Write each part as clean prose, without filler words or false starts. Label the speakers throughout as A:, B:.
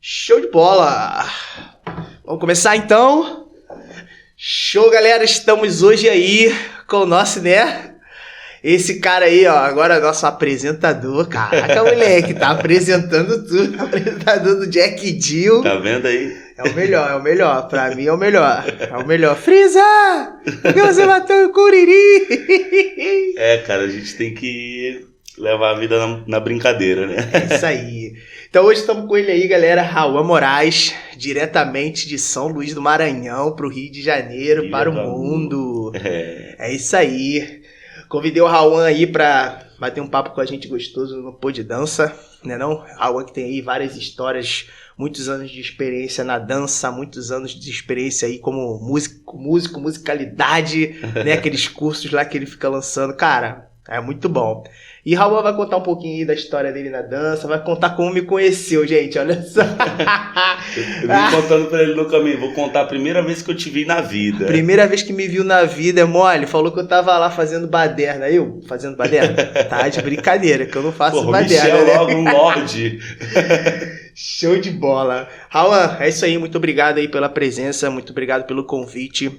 A: Show de bola! Vamos começar então? Show, galera! Estamos hoje aí com o nosso, né? Esse cara aí, ó, agora é nosso apresentador. Caraca, moleque, tá apresentando tudo. Apresentador do Jack Jill.
B: Tá vendo aí?
A: É o melhor. Pra mim é o melhor. É o melhor. Frieza! Por que você matou o Curiri?
B: É, cara, a gente tem que levar a vida na brincadeira, né?
A: É isso aí. Então hoje estamos com ele aí, galera, Rauan Moraes, diretamente de São Luís do Maranhão para o Rio de Janeiro, para o mundo. É isso aí. Convidei o Rauan aí para bater um papo com a gente gostoso no Pô de Dança, né não? Rauan que tem aí várias histórias, muitos anos de experiência na dança, muitos anos de experiência aí como músico, musicalidade, né? Aqueles cursos lá que ele fica lançando, cara, é muito bom. E Rauan vai contar um pouquinho aí da história dele na dança, vai contar como me conheceu, gente, olha só.
B: Eu vim contando pra ele no caminho, vou contar a primeira vez que eu te vi na vida.
A: Primeira vez que me viu na vida, é mole, falou que eu tava lá fazendo baderna. Eu fazendo baderna? Tá de brincadeira, que eu não faço baderna.
B: Michel,
A: né?
B: logo um lorde.
A: Show de bola. Rauan, é isso aí, muito obrigado aí pela presença, muito obrigado pelo convite.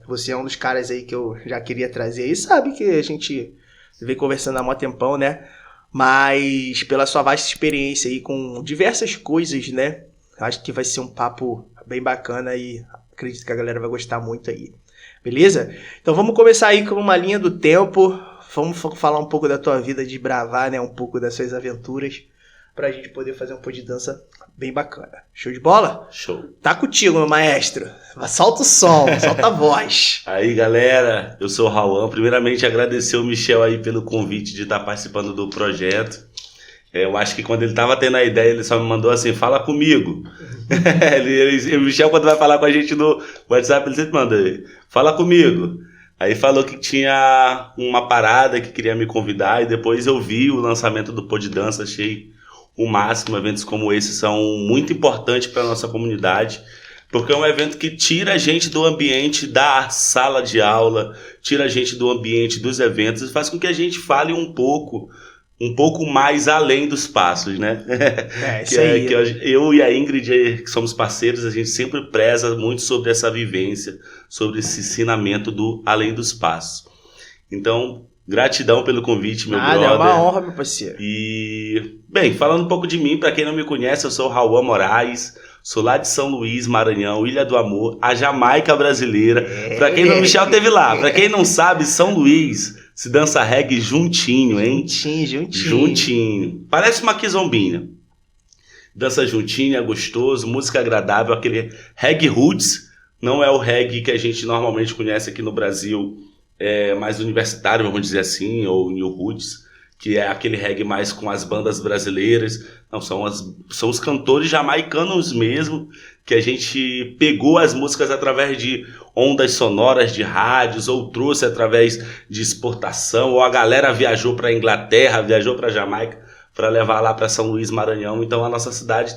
A: Você é um dos caras aí que eu já queria trazer aí, sabe que a gente vem conversando há mó tempão, né? Mas pela sua vasta experiência aí com diversas coisas, né? Acho que vai ser um papo bem bacana e acredito que a galera vai gostar muito aí. Beleza? Então vamos começar aí com uma linha do tempo. Vamos falar um pouco da tua vida de bravar, né? Um pouco das suas aventuras, pra gente poder fazer um pô de dança bem bacana. Show de bola?
B: Show.
A: Tá contigo, meu maestro. Solta o som, solta a voz.
B: Aí, galera, eu sou o Rauan. Primeiramente, agradecer o Michel aí pelo convite de estar participando do projeto. Eu acho que quando ele tava tendo a ideia, ele só me mandou assim, fala comigo. O Michel, quando vai falar com a gente no WhatsApp, ele sempre manda, fala comigo. Aí falou que tinha uma parada que queria me convidar e depois eu vi o lançamento do Pô de Dança, achei o máximo. Eventos como esse são muito importantes para a nossa comunidade, porque é um evento que tira a gente do ambiente da sala de aula, tira a gente do ambiente dos eventos e faz com que a gente fale um pouco mais além dos passos, né?
A: Isso aí.
B: Eu e a Ingrid, que somos parceiros, a gente sempre preza muito sobre essa vivência, sobre esse ensinamento do além dos passos. Então, gratidão pelo convite, meu brother.
A: É uma honra, meu parceiro.
B: E, bem, falando um pouco de mim, para quem não me conhece, eu sou o Rauan Moraes, sou lá de São Luís, Maranhão, Ilha do Amor, a Jamaica brasileira. Para quem não, Michel teve lá. Para quem não sabe, São Luís se dança reggae juntinho, hein? Juntinho. Parece uma quizombinha. Dança juntinho, é gostoso, música agradável, aquele reggae roots. Não é o reggae que a gente normalmente conhece aqui no Brasil, mais universitário, vamos dizer assim, ou new roots, que é aquele reggae mais com as bandas brasileiras. Não, são os cantores jamaicanos mesmo, que a gente pegou as músicas através de ondas sonoras de rádios, ou trouxe através de exportação, ou a galera viajou para a Inglaterra, viajou para a Jamaica, para levar lá para São Luís, Maranhão. Então a nossa cidade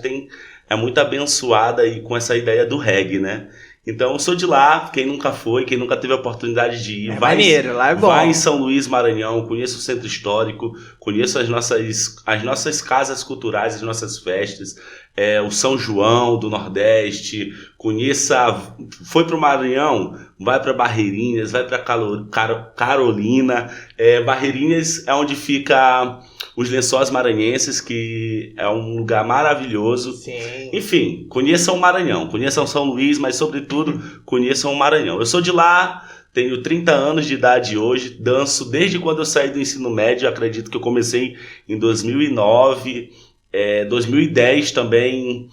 B: é muito abençoada aí com essa ideia do reggae, né? Então eu sou de lá, quem nunca foi, quem nunca teve a oportunidade de ir,
A: maneiro, lá é bom.
B: Vai em São Luís, Maranhão, conheça o Centro Histórico, conheça as nossas casas culturais, as nossas festas, o São João do Nordeste, foi para o Maranhão, vai para Barreirinhas, vai para Carolina. Barreirinhas é onde fica os Lençóis Maranhenses, que é um lugar maravilhoso.
A: Sim.
B: Enfim, conheçam o Maranhão, conheçam São Luís, mas sobretudo conheçam o Maranhão. Eu sou de lá, tenho 30 anos de idade hoje, danço desde quando eu saí do ensino médio. Acredito que eu comecei em 2009, 2010 também.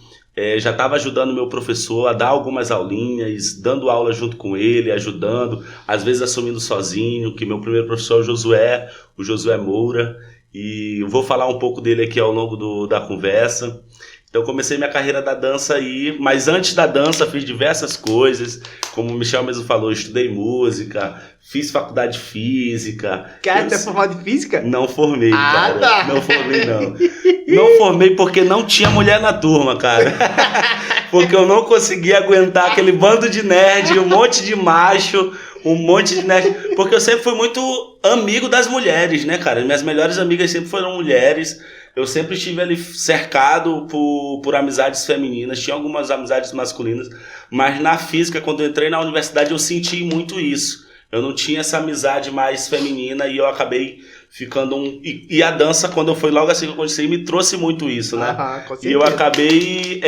B: Já estava ajudando meu professor a dar algumas aulinhas, dando aula junto com ele, ajudando, às vezes assumindo sozinho, que meu primeiro professor é o Josué Moura. E eu vou falar um pouco dele aqui ao longo da conversa. Então comecei minha carreira da dança aí, mas antes da dança fiz diversas coisas, como o Michel mesmo falou, estudei música, fiz faculdade de física.
A: Cara, você é formado em física?
B: Não formei, cara.
A: Tá.
B: Não formei, não. Não formei porque não tinha mulher na turma, cara. Porque eu não conseguia aguentar aquele bando de nerd, um monte de macho, porque eu sempre fui muito amigo das mulheres, né, cara? Minhas melhores amigas sempre foram mulheres. eu sempre estive ali cercado por amizades femininas, tinha algumas amizades masculinas, mas na física, quando eu entrei na universidade, eu senti muito isso. Eu não tinha essa amizade mais feminina e eu acabei ficando E a dança, quando eu fui logo assim que eu conheci, me trouxe muito isso, né?
A: Com certeza.
B: E eu acabei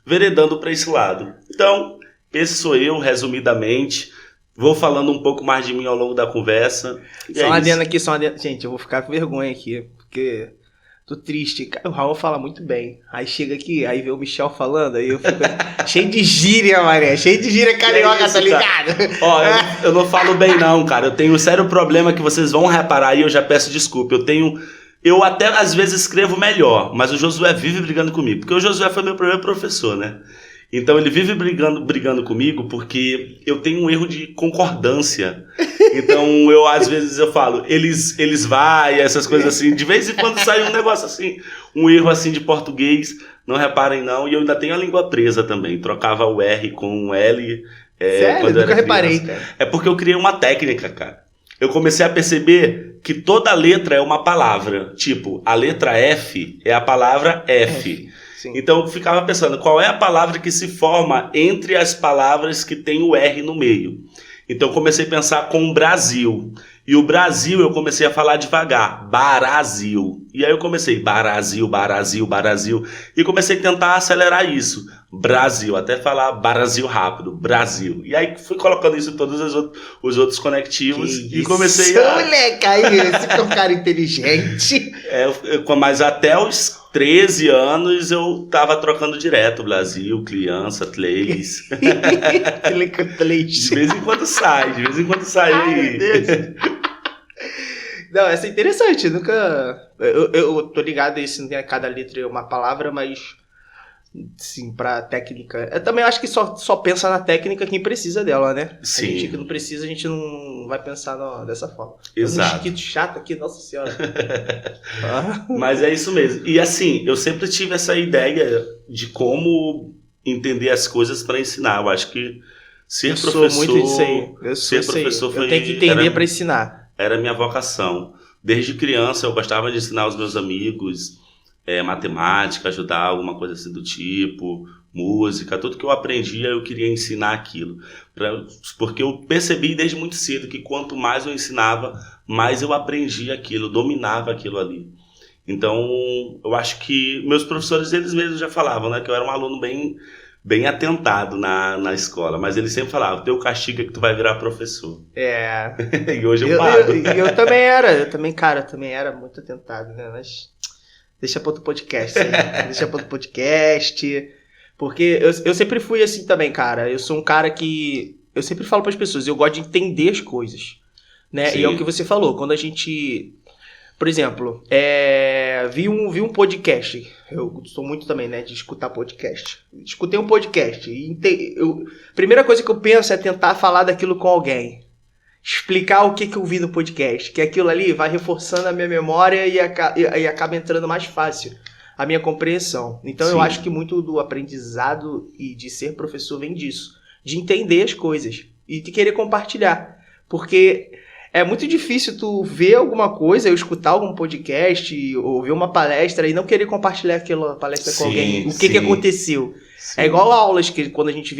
B: veredando para esse lado. Então, esse sou eu, resumidamente. Vou falando um pouco mais de mim ao longo da conversa.
A: Só uma adendo aqui, Gente, eu vou ficar com vergonha aqui, porque tô triste. O Raul fala muito bem. Aí chega aqui, aí vê o Michel falando, aí eu fico cheio de gíria, mané. Cheio de gíria carioca, tá ligado?
B: Ó, eu não falo bem não, cara. Eu tenho um sério problema que vocês vão reparar e eu já peço desculpa. Eu até às vezes escrevo melhor, mas o Josué vive brigando comigo. Porque o Josué foi meu primeiro professor, né? Então ele vive brigando comigo porque eu tenho um erro de concordância. Então às vezes eu falo, eles vai, essas coisas assim. De vez em quando sai um negócio assim, um erro assim de português, não reparem não. E eu ainda tenho a língua presa também, trocava o R com o L.
A: Sério?
B: Quando
A: Nunca reparei, cara.
B: É porque eu criei uma técnica, cara. Eu comecei a perceber que toda letra é uma palavra. Tipo, a letra F é a palavra F.
A: Sim.
B: Então eu ficava pensando, qual é a palavra que se forma entre as palavras que tem o R no meio? Então eu comecei a pensar com o Brasil. E o Brasil eu comecei a falar devagar, Brasil. E aí eu comecei, Brasil, Brasil, Brasil. E comecei a tentar acelerar isso. Brasil, até falar Brasil rápido, Brasil. E aí fui colocando isso em todos os outros conectivos e comecei a...
A: Moleque, aí, esse é um cara inteligente.
B: Mas até os 13 anos eu tava trocando direto, Brasil, criança, Tleis. De vez em quando sai.
A: Ai, meu Deus. Não, essa é interessante, nunca... Eu tô ligado a isso, não tem cada letra é uma palavra, mas... Sim, pra técnica. Eu também acho que só pensa na técnica quem precisa dela, né?
B: Sim.
A: A gente que não precisa, a gente não vai pensar dessa forma.
B: Exato.
A: Um mosquito chato aqui, nossa senhora.
B: Mas é isso mesmo. E assim, eu sempre tive essa ideia de como entender as coisas para ensinar. Eu acho que ser professor...
A: Sou muito disso aí. Eu tenho que entender para ensinar.
B: Era a minha vocação. Desde criança eu gostava de ensinar os meus amigos... matemática, ajudar, alguma coisa assim do tipo, música, tudo que eu aprendia eu queria ensinar aquilo, porque eu percebi desde muito cedo que quanto mais eu ensinava, mais eu aprendia aquilo, dominava aquilo ali. Então eu acho que meus professores, eles mesmos já falavam, né, que eu era um aluno bem atentado na escola, mas eles sempre falavam, teu castigo é que tu vai virar professor. E hoje eu pago.
A: Eu também era, também era muito atentado, né, mas... Deixa para outro podcast, porque eu sempre fui assim também, cara. Eu sou um cara que... Eu sempre falo para as pessoas, eu gosto de entender as coisas, né? Sim. E é o que você falou, quando a gente... Por exemplo, vi um podcast, eu sou muito também, né, de escutar podcast. Escutei um podcast e a primeira coisa que eu penso é tentar falar daquilo com alguém. Explicar o que eu vi no podcast, que aquilo ali vai reforçando a minha memória e acaba entrando mais fácil a minha compreensão. Então Sim. Eu acho que muito do aprendizado e de ser professor vem disso, de entender as coisas e de querer compartilhar, porque é muito difícil tu ver alguma coisa, eu escutar algum podcast ou ver uma palestra e não querer compartilhar aquela palestra com alguém, o que aconteceu. Sim. É igual aulas, que quando a gente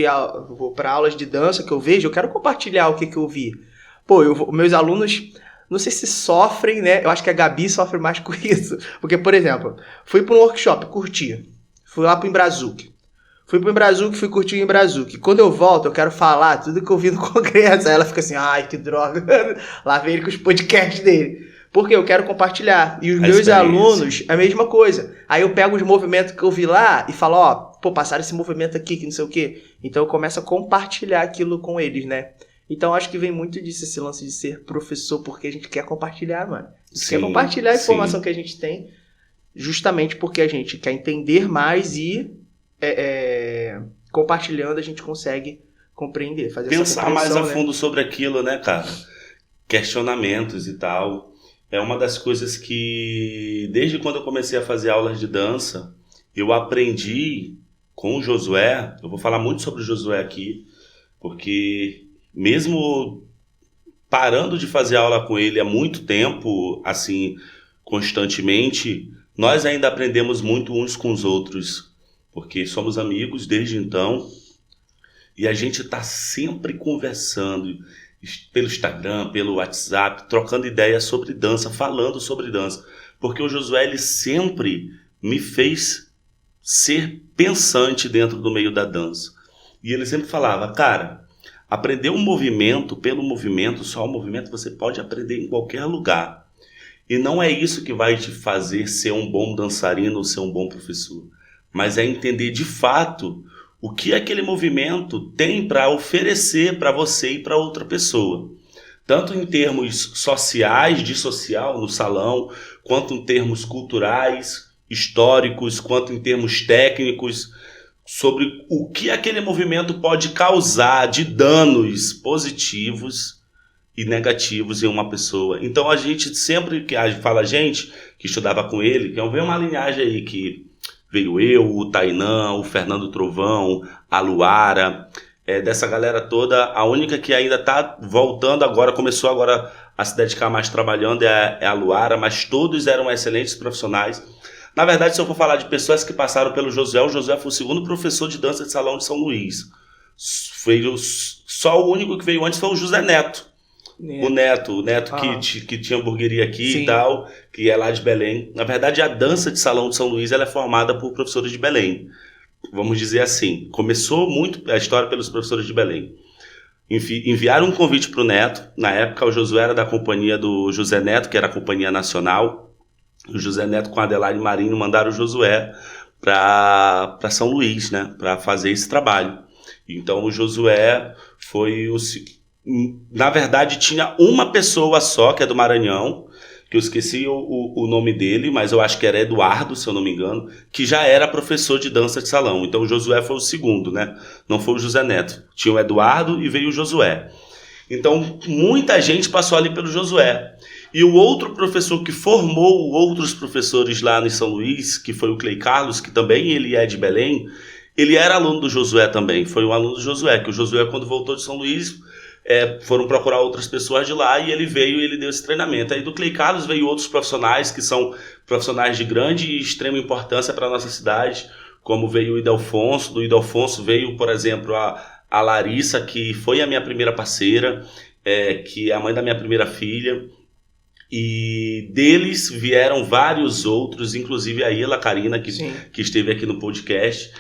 A: vou para aulas de dança que eu vejo, eu quero compartilhar o que eu vi. Pô, meus alunos, não sei se sofrem, né? Eu acho que a Gabi sofre mais com isso. Porque, por exemplo, fui para um workshop, curti. Fui lá pro Embrazuc. Fui curtir o Embrazuc. Quando eu volto, eu quero falar tudo que eu vi no congresso. Aí ela fica assim, ai, que droga. Lá vem ele com os podcasts dele. Porque eu quero compartilhar. E os meus alunos, a mesma coisa. Aí eu pego os movimentos que eu vi lá e falo, ó, pô, passaram esse movimento aqui, que não sei o quê. Então eu começo a compartilhar aquilo com eles, né? Então, acho que vem muito disso, esse lance de ser professor, porque a gente quer compartilhar, mano. A gente quer compartilhar a informação que a gente tem, justamente porque a gente quer entender mais e compartilhando a gente consegue compreender, fazer
B: pensar mais a fundo sobre aquilo, né, cara? Questionamentos e tal. É uma das coisas que, desde quando eu comecei a fazer aulas de dança, eu aprendi com o Josué. Eu vou falar muito sobre o Josué aqui, porque... Mesmo parando de fazer aula com ele há muito tempo, assim, constantemente, nós ainda aprendemos muito uns com os outros, porque somos amigos desde então, e a gente está sempre conversando pelo Instagram, pelo WhatsApp, trocando ideias sobre dança, falando sobre dança, porque o Josué ele sempre me fez ser pensante dentro do meio da dança. E ele sempre falava, cara, aprender um movimento pelo movimento, só o movimento você pode aprender em qualquer lugar. E não é isso que vai te fazer ser um bom dançarino ou ser um bom professor, mas é entender de fato o que aquele movimento tem para oferecer para você e para outra pessoa. Tanto em termos sociais, de social no salão, quanto em termos culturais, históricos, quanto em termos técnicos, sobre o que aquele movimento pode causar de danos positivos e negativos em uma pessoa. Então a gente sempre que fala a gente que estudava com ele, que veio uma linhagem aí que veio eu, o Tainã, o Fernando Trovão, a Luara, dessa galera toda, a única que ainda está voltando agora, começou agora a se dedicar mais trabalhando é a Luara, mas todos eram excelentes profissionais. Na verdade, se eu for falar de pessoas que passaram pelo Josué, o Josué foi o segundo professor de dança de salão de São Luís. Só o único que veio antes foi o José Neto. O Neto que tinha hamburgueria aqui. Sim. E tal, que é lá de Belém. Na verdade, a dança de salão de São Luís ela é formada por professores de Belém. Vamos dizer assim, começou muito a história pelos professores de Belém. Enviaram um convite para o Neto. Na época, o Josué era da companhia do José Neto, que era a companhia nacional. O José Neto com a Adelaide Marinho mandaram o Josué para São Luís, né, para fazer esse trabalho. Então, o Josué foi o... Na verdade, tinha uma pessoa só, que é do Maranhão, que eu esqueci o nome dele, mas eu acho que era Eduardo, se eu não me engano, que já era professor de dança de salão. Então o Josué foi o segundo, né? Não foi o José Neto. Tinha o Eduardo e veio o Josué. Então muita gente passou ali pelo Josué. E o outro professor que formou outros professores lá em São Luís, que foi o Clay Carlos, que também ele é de Belém, ele era aluno do Josué também. Foi um aluno do Josué, que o Josué, quando voltou de São Luís... foram procurar outras pessoas de lá e ele veio e ele deu esse treinamento. Aí do Clay Carlos veio outros profissionais que são profissionais de grande e extrema importância para a nossa cidade, como veio o Idelfonso. Do Idelfonso veio, por exemplo, a Larissa, que foi a minha primeira parceira, que é a mãe da minha primeira filha. E deles vieram vários outros, inclusive a Ila Karina, que esteve aqui no podcast.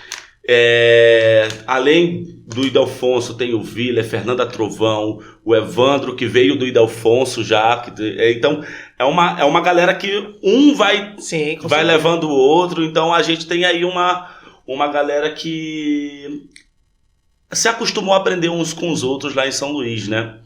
B: Além do Idelfonso tem o Viller, Fernanda Trovão, o Evandro que veio do Idelfonso já, então é uma galera que um vai levando o outro, então a gente tem aí uma galera que se acostumou a aprender uns com os outros lá em São Luís, né?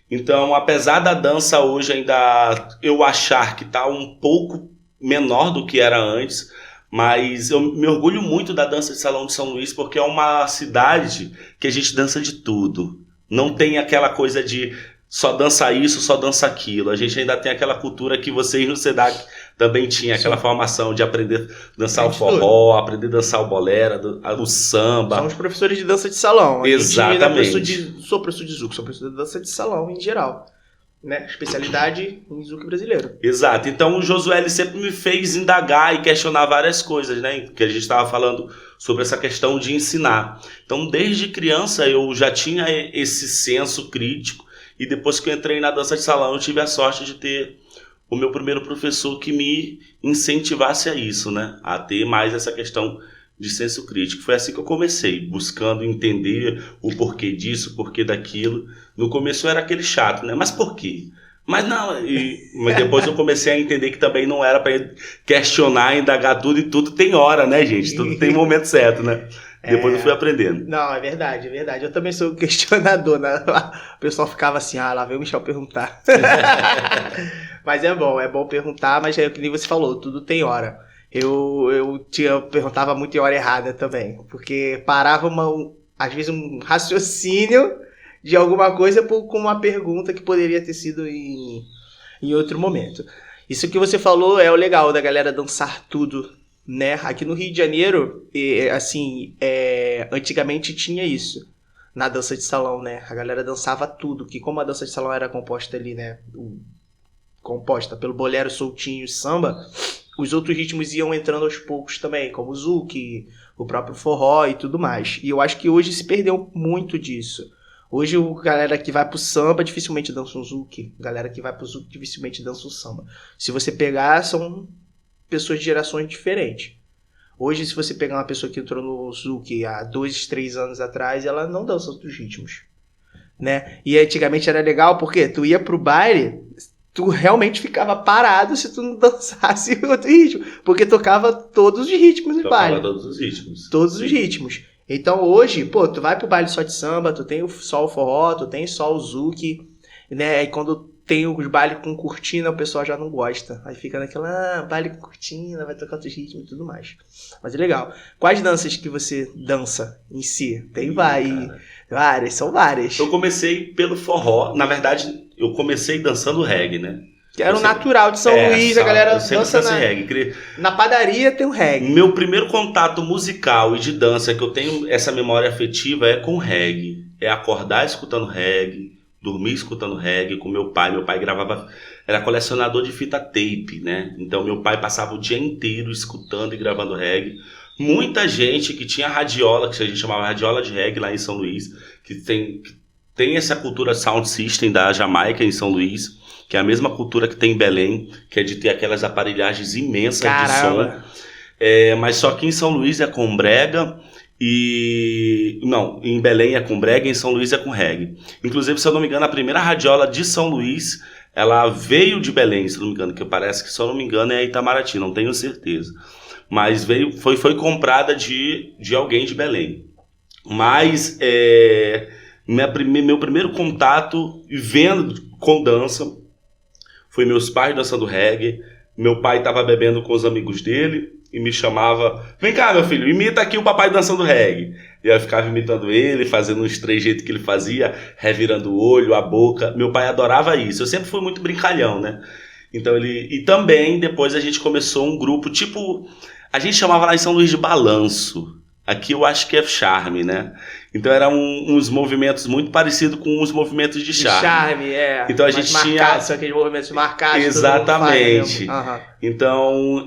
B: Então, apesar da dança hoje ainda eu achar que está um pouco menor do que era antes, mas eu me orgulho muito da dança de salão de São Luís, porque é uma cidade que a gente dança de tudo. Não tem aquela coisa de só dança isso, só dança aquilo. A gente ainda tem aquela cultura que vocês no SEDAC também tinham, aquela formação de aprender a dançar o forró, aprender a dançar o bolero, o samba.
A: Somos professores de dança de salão.
B: Exatamente.
A: Sou professor de Zouk, sou professor de dança de salão em geral. Né? Especialidade em Zouk brasileiro.
B: Exato. Então o Josué ele sempre me fez indagar e questionar várias coisas, né? Que a gente estava falando sobre essa questão de ensinar. Então desde criança eu já tinha esse senso crítico e depois que eu entrei na dança de salão eu tive a sorte de ter o meu primeiro professor que me incentivasse a isso, né? A ter mais essa questão de senso crítico. Foi assim que eu comecei, buscando entender o porquê disso, o porquê daquilo. No começo eu era aquele chato, né? Mas por quê? Mas não, mas depois eu comecei a entender que também não era para questionar, indagar tudo, e tudo tem hora, né, gente? Tudo tem momento certo, né? Depois eu fui aprendendo.
A: Não, é verdade, é verdade. Eu também sou questionador, né? O pessoal ficava assim, lá veio o Michel perguntar. Mas é bom perguntar, mas é o que nem você falou, tudo tem hora. Eu perguntava muito em hora errada também, porque parava às vezes um raciocínio de alguma coisa com uma pergunta que poderia ter sido em outro momento. Isso que você falou é o legal da galera dançar tudo, né? Aqui no Rio de Janeiro, antigamente tinha isso na dança de salão, né? A galera dançava tudo, que como a dança de salão era composta ali, né? composta pelo bolero soltinho e samba, os outros ritmos iam entrando aos poucos também, como o zouk, o próprio forró e tudo mais. E eu acho que hoje se perdeu muito disso. Hoje a galera que vai pro samba dificilmente dança um zouk, a galera que vai pro zouk dificilmente dança um samba. Se você pegar, são pessoas de gerações diferentes. Hoje, se você pegar uma pessoa que entrou no zouk há 2, 3 anos atrás, ela não dança outros ritmos, né? E antigamente era legal porque tu ia pro baile, tu realmente ficava parado se tu não dançasse outro ritmo, porque tocava todos os ritmos no baile.
B: Tocava todos os ritmos.
A: Todos os ritmos. Então hoje, pô, tu vai pro baile só de samba, tu tem só o forró, tu tem só o zouk, né? E quando tem os bailes com cortina, o pessoal já não gosta. Aí fica naquela, baile com cortina, vai tocar outros ritmos e tudo mais. Mas é legal. Quais danças que você dança em si? Tem várias, são várias.
B: Eu comecei pelo forró. Na verdade, eu comecei dançando reggae, né?
A: Que era o natural de São Luís, a galera dança
B: reggae.
A: Na padaria tem o reggae.
B: Meu primeiro contato musical e de dança que eu tenho essa memória afetiva é com reggae. É acordar escutando reggae, dormir escutando reggae com meu pai. Meu pai gravava, era colecionador de fita tape, né? Então meu pai passava o dia inteiro escutando e gravando reggae. Muita gente que tinha radiola, que a gente chamava radiola de reggae lá em São Luís, que tem essa cultura sound system da Jamaica em São Luís, que é a mesma cultura que tem em Belém, que é de ter aquelas aparelhagens imensas de som. Mas só que em São Luís é com brega Não, em Belém é com brega e em São Luís é com reggae. Inclusive, se eu não me engano, a primeira radiola de São Luís, ela veio de Belém, se eu não me engano, que parece que, se eu não me engano, é a Itamaraty, não tenho certeza. Mas foi comprada de alguém de Belém. Mas meu primeiro contato vendo com dança foi meus pais dançando reggae. Meu pai estava bebendo com os amigos dele e me chamava: vem cá, meu filho, imita aqui o papai dançando reggae. E eu ficava imitando ele, fazendo uns trejeitos que ele fazia, revirando o olho, a boca. Meu pai adorava isso. Eu sempre fui muito brincalhão, né? Então e também depois a gente começou um grupo, tipo, a gente chamava lá em São Luís de balanço. Aqui eu acho que é charme, né? Então eram uns movimentos muito parecidos com os movimentos de charme.
A: Charme,
B: Então a gente tinha...
A: São aqueles movimentos marcados.
B: Exatamente. Então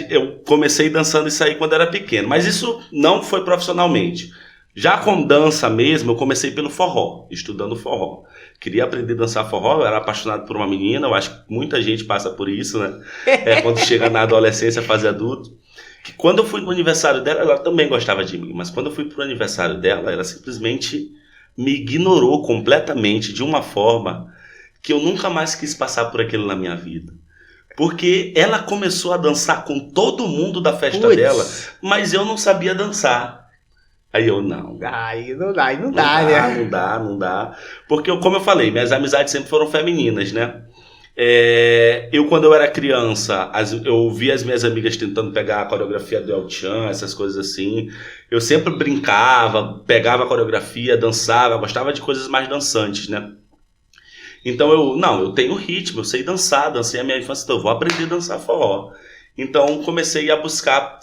B: eu comecei dançando isso aí quando era pequeno. Mas isso não foi profissionalmente. Já com dança mesmo, eu comecei pelo forró, estudando forró. Queria aprender a dançar forró, eu era apaixonado por uma menina. Eu acho que muita gente passa por isso, né? Quando chega na adolescência, fase adulto. Que quando eu fui no aniversário dela, ela também gostava de mim, mas quando eu fui pro aniversário dela, ela simplesmente me ignorou completamente de uma forma que eu nunca mais quis passar por aquilo na minha vida. Porque ela começou a dançar com todo mundo da festa dela, mas eu não sabia dançar. Aí eu, não.
A: Aí não dá, né?
B: Não dá. Porque, como eu falei, minhas amizades sempre foram femininas, né? Quando eu era criança, eu via as minhas amigas tentando pegar a coreografia do El Chan, essas coisas assim. Eu sempre brincava, pegava a coreografia, dançava, gostava de coisas mais dançantes, né? Então eu tenho ritmo, eu sei dançar, dancei a minha infância, então eu vou aprender a dançar forró. Então comecei a buscar,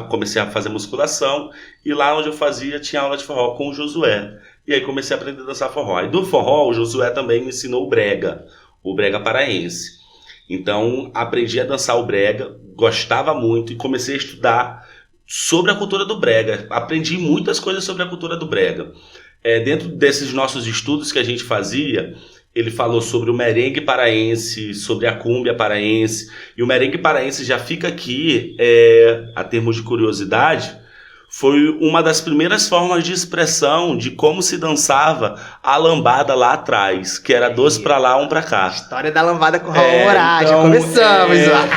B: comecei a fazer musculação, e lá onde eu fazia tinha aula de forró com o Josué. E aí comecei a aprender a dançar forró. E do forró, o Josué também me ensinou o brega paraense. Então aprendi a dançar o brega, gostava muito e comecei a estudar sobre a cultura do brega. Aprendi muitas coisas sobre a cultura do brega. Dentro desses nossos estudos que a gente fazia, ele falou sobre o merengue paraense, sobre a cúmbia paraense. E o merengue paraense, já fica aqui, a termos de curiosidade, foi uma das primeiras formas de expressão de como se dançava a lambada lá atrás, que era 2 pra lá, 1 pra cá.
A: História da lambada com o Raul Moraes, já começamos lá.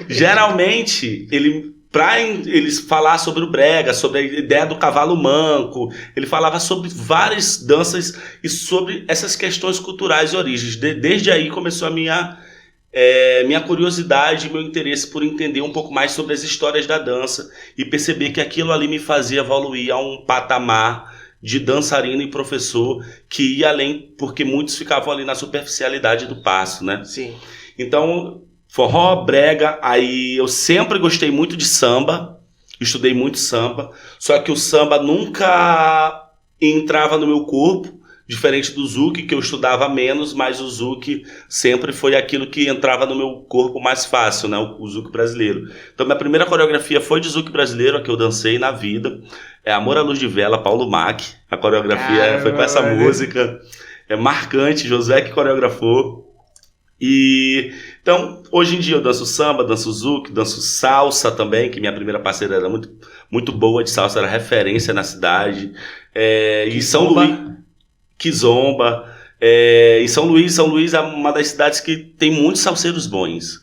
B: Geralmente, eles falar sobre o brega, sobre a ideia do cavalo manco, ele falava sobre várias danças e sobre essas questões culturais e origens. Desde aí começou a minha curiosidade, meu interesse por entender um pouco mais sobre as histórias da dança e perceber que aquilo ali me fazia evoluir a um patamar de dançarino e professor que ia além, porque muitos ficavam ali na superficialidade do passo, né?
A: Sim.
B: Então, forró, brega, aí eu sempre gostei muito de samba, estudei muito samba, só que o samba nunca entrava no meu corpo Diferente do Zouk, que eu estudava menos, mas o Zouk sempre foi aquilo que entrava no meu corpo mais fácil, né? O Zouk brasileiro. Então, minha primeira coreografia foi de Zouk brasileiro, a que eu dancei na vida. É Amor à Luz de Vela, Paulo Mac. A coreografia foi com essa música. É marcante, Josué que coreografou. E então, hoje em dia eu danço samba, danço zouk, danço salsa também, que minha primeira parceira era muito, muito boa de salsa, era referência na cidade. E São Luís, Kizomba. Em São Luís é uma das cidades que tem muitos salseiros bons.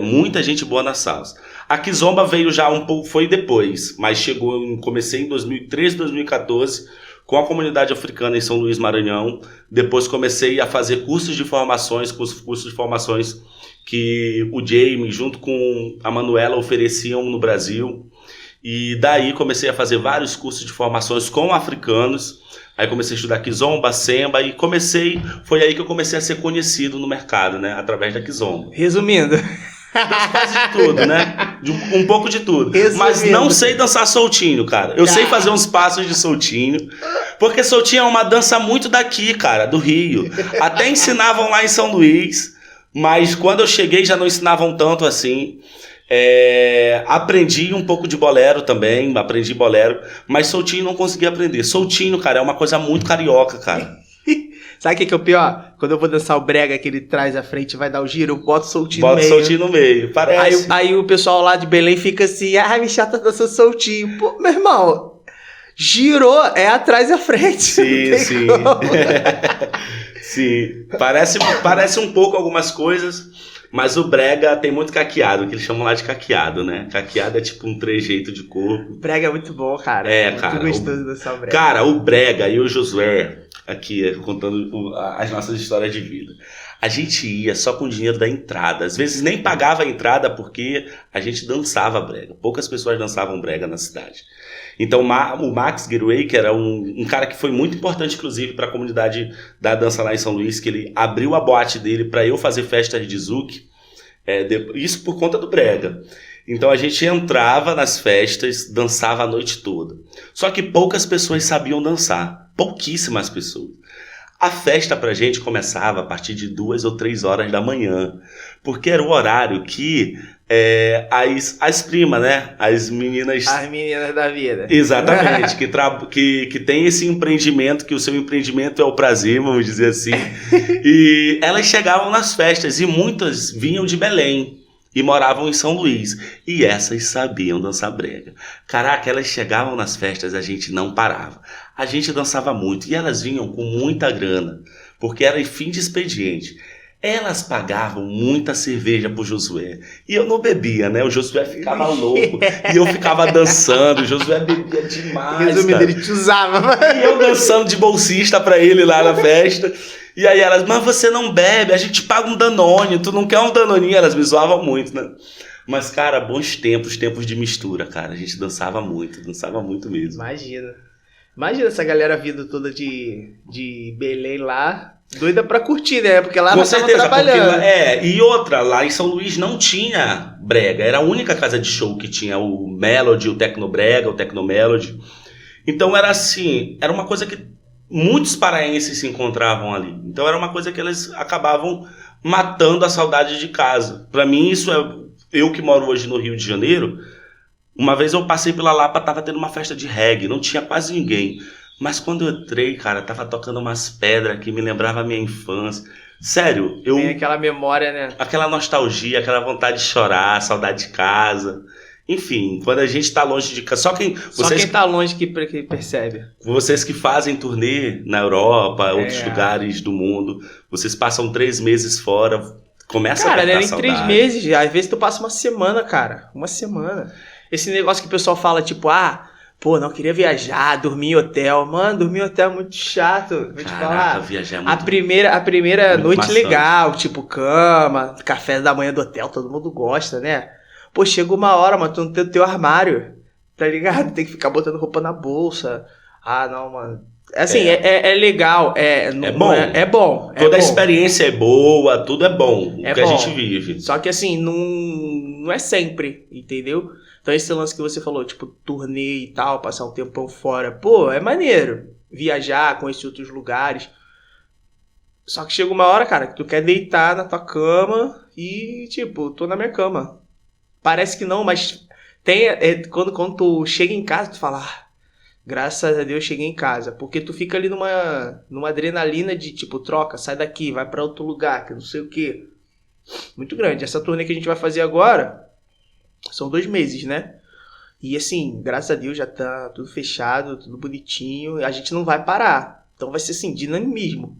B: Muita gente boa na salsa. A Kizomba veio já um pouco, foi depois, mas comecei em 2013, 2014, com a comunidade africana em São Luís, Maranhão. Depois comecei a fazer cursos de formações, que o Jamie, junto com a Manuela, ofereciam no Brasil. E daí comecei a fazer vários cursos de formações com africanos. Aí comecei a estudar Kizomba, Semba e foi aí que eu comecei a ser conhecido no mercado, né? Através da Kizomba.
A: Resumindo...
B: Quase de tudo, né? Um pouco de tudo. Mas não sei dançar soltinho, cara. Eu sei fazer uns passos de soltinho. Porque soltinho é uma dança muito daqui, cara, do Rio. Até ensinavam lá em São Luís. Mas quando eu cheguei já não ensinavam tanto assim. Aprendi um pouco de bolero também. Aprendi bolero. Mas soltinho não consegui aprender. Soltinho, cara, é uma coisa muito carioca, cara.
A: Sabe o que é o pior? Quando eu vou dançar o brega que ele traz à frente e vai dar o giro, eu boto soltinho no meio.
B: Bota soltinho no meio, parece.
A: Aí o pessoal lá de Belém fica assim, Michel tá dançando soltinho. Pô, meu irmão, girou, é atrás e à frente.
B: Sim. Sim, parece um pouco algumas coisas, mas o brega tem muito caqueado, que eles chamam lá de caqueado, né? Caqueado é tipo um trejeito de corpo.
A: Brega é muito bom, cara.
B: Cara.
A: Muito gostoso dançar o brega.
B: Cara, o brega e o Josué... Aqui, contando as nossas histórias de vida. A gente ia só com o dinheiro da entrada. Às vezes nem pagava a entrada porque a gente dançava brega. Poucas pessoas dançavam brega na cidade. Então o Max Girouet, que era um cara que foi muito importante, inclusive, para a comunidade da dança lá em São Luís, que ele abriu a boate dele para eu fazer festas de zouk. Isso por conta do brega. Então a gente entrava nas festas, dançava a noite toda. Só que poucas pessoas sabiam dançar. Pouquíssimas pessoas. A festa pra gente começava a partir de 2 ou 3 horas da manhã. Porque era o horário que as primas, né? As meninas
A: da vida.
B: Exatamente. que tem esse empreendimento, que o seu empreendimento é o prazer, vamos dizer assim. E elas chegavam nas festas e muitas vinham de Belém. E moravam em São Luís. E essas sabiam dançar brega. Caraca, elas chegavam nas festas, a gente não parava. A gente dançava muito. E elas vinham com muita grana. Porque era fim de expediente. Elas pagavam muita cerveja pro Josué. E eu não bebia, né? O Josué ficava louco. E eu ficava dançando. O Josué bebia demais.
A: Resumindo, ele te usava.
B: E eu dançando de bolsista pra ele lá na festa. E aí elas, mas você não bebe, a gente paga um Danone, tu não quer um Danoninho? Elas me zoavam muito, né? Mas, cara, bons tempos de mistura, cara. A gente dançava muito mesmo.
A: Imagina essa galera vindo toda de Belém lá, doida pra curtir, né? Porque lá
B: com
A: nós estamos trabalhando.
B: E outra, lá em São Luís não tinha brega. Era a única casa de show que tinha o Melody, o Tecnobrega, o Tecnomelody. Então era assim, era uma coisa que muitos paraenses se encontravam ali. Então era uma coisa que eles acabavam matando a saudade de casa. Pra mim, isso eu que moro hoje no Rio de Janeiro, uma vez eu passei pela Lapa, tava tendo uma festa de reggae, não tinha quase ninguém. Mas quando eu entrei, cara, tava tocando umas pedras que me lembrava a minha infância. Sério,
A: Tem aquela memória, né?
B: Aquela nostalgia, aquela vontade de chorar, saudade de casa. Enfim, quando a gente tá longe de casa... Só quem
A: tá longe que percebe.
B: Vocês que fazem turnê na Europa, outros lugares do mundo, vocês passam 3 meses fora, começa a apertar saudade.
A: Cara, em 3 meses, às vezes tu passa uma semana, cara. Uma semana. Esse negócio que o pessoal fala, tipo, não queria viajar, dormir em hotel. Mano, dormir em hotel é muito chato. Vou te falar.
B: Viajar é muito...
A: A primeira
B: muito
A: noite
B: maçante.
A: Legal, tipo cama, café da manhã do hotel, todo mundo gosta, né? Pô, chega uma hora, mano, tu não tem o teu armário, tá ligado? Tem que ficar botando roupa na bolsa. Não, mano. Assim, é legal,
B: bom.
A: É bom.
B: Toda a experiência é boa, tudo é bom, o que a gente vive.
A: Só que assim, não é sempre, entendeu? Então esse lance que você falou, tipo, turnê e tal, passar um tempão fora, pô, é maneiro. Viajar, conhecer outros lugares. Só que chega uma hora, cara, que tu quer deitar na tua cama e, tipo, tô na minha cama. Parece que não, mas quando tu chega em casa, tu fala, graças a Deus cheguei em casa. Porque tu fica ali numa adrenalina de, tipo, troca, sai daqui, vai pra outro lugar, que não sei o quê. Muito grande. Essa turnê que a gente vai fazer agora, são 2 meses, né? E assim, graças a Deus já tá tudo fechado, tudo bonitinho. A gente não vai parar. Então vai ser assim, dinamismo.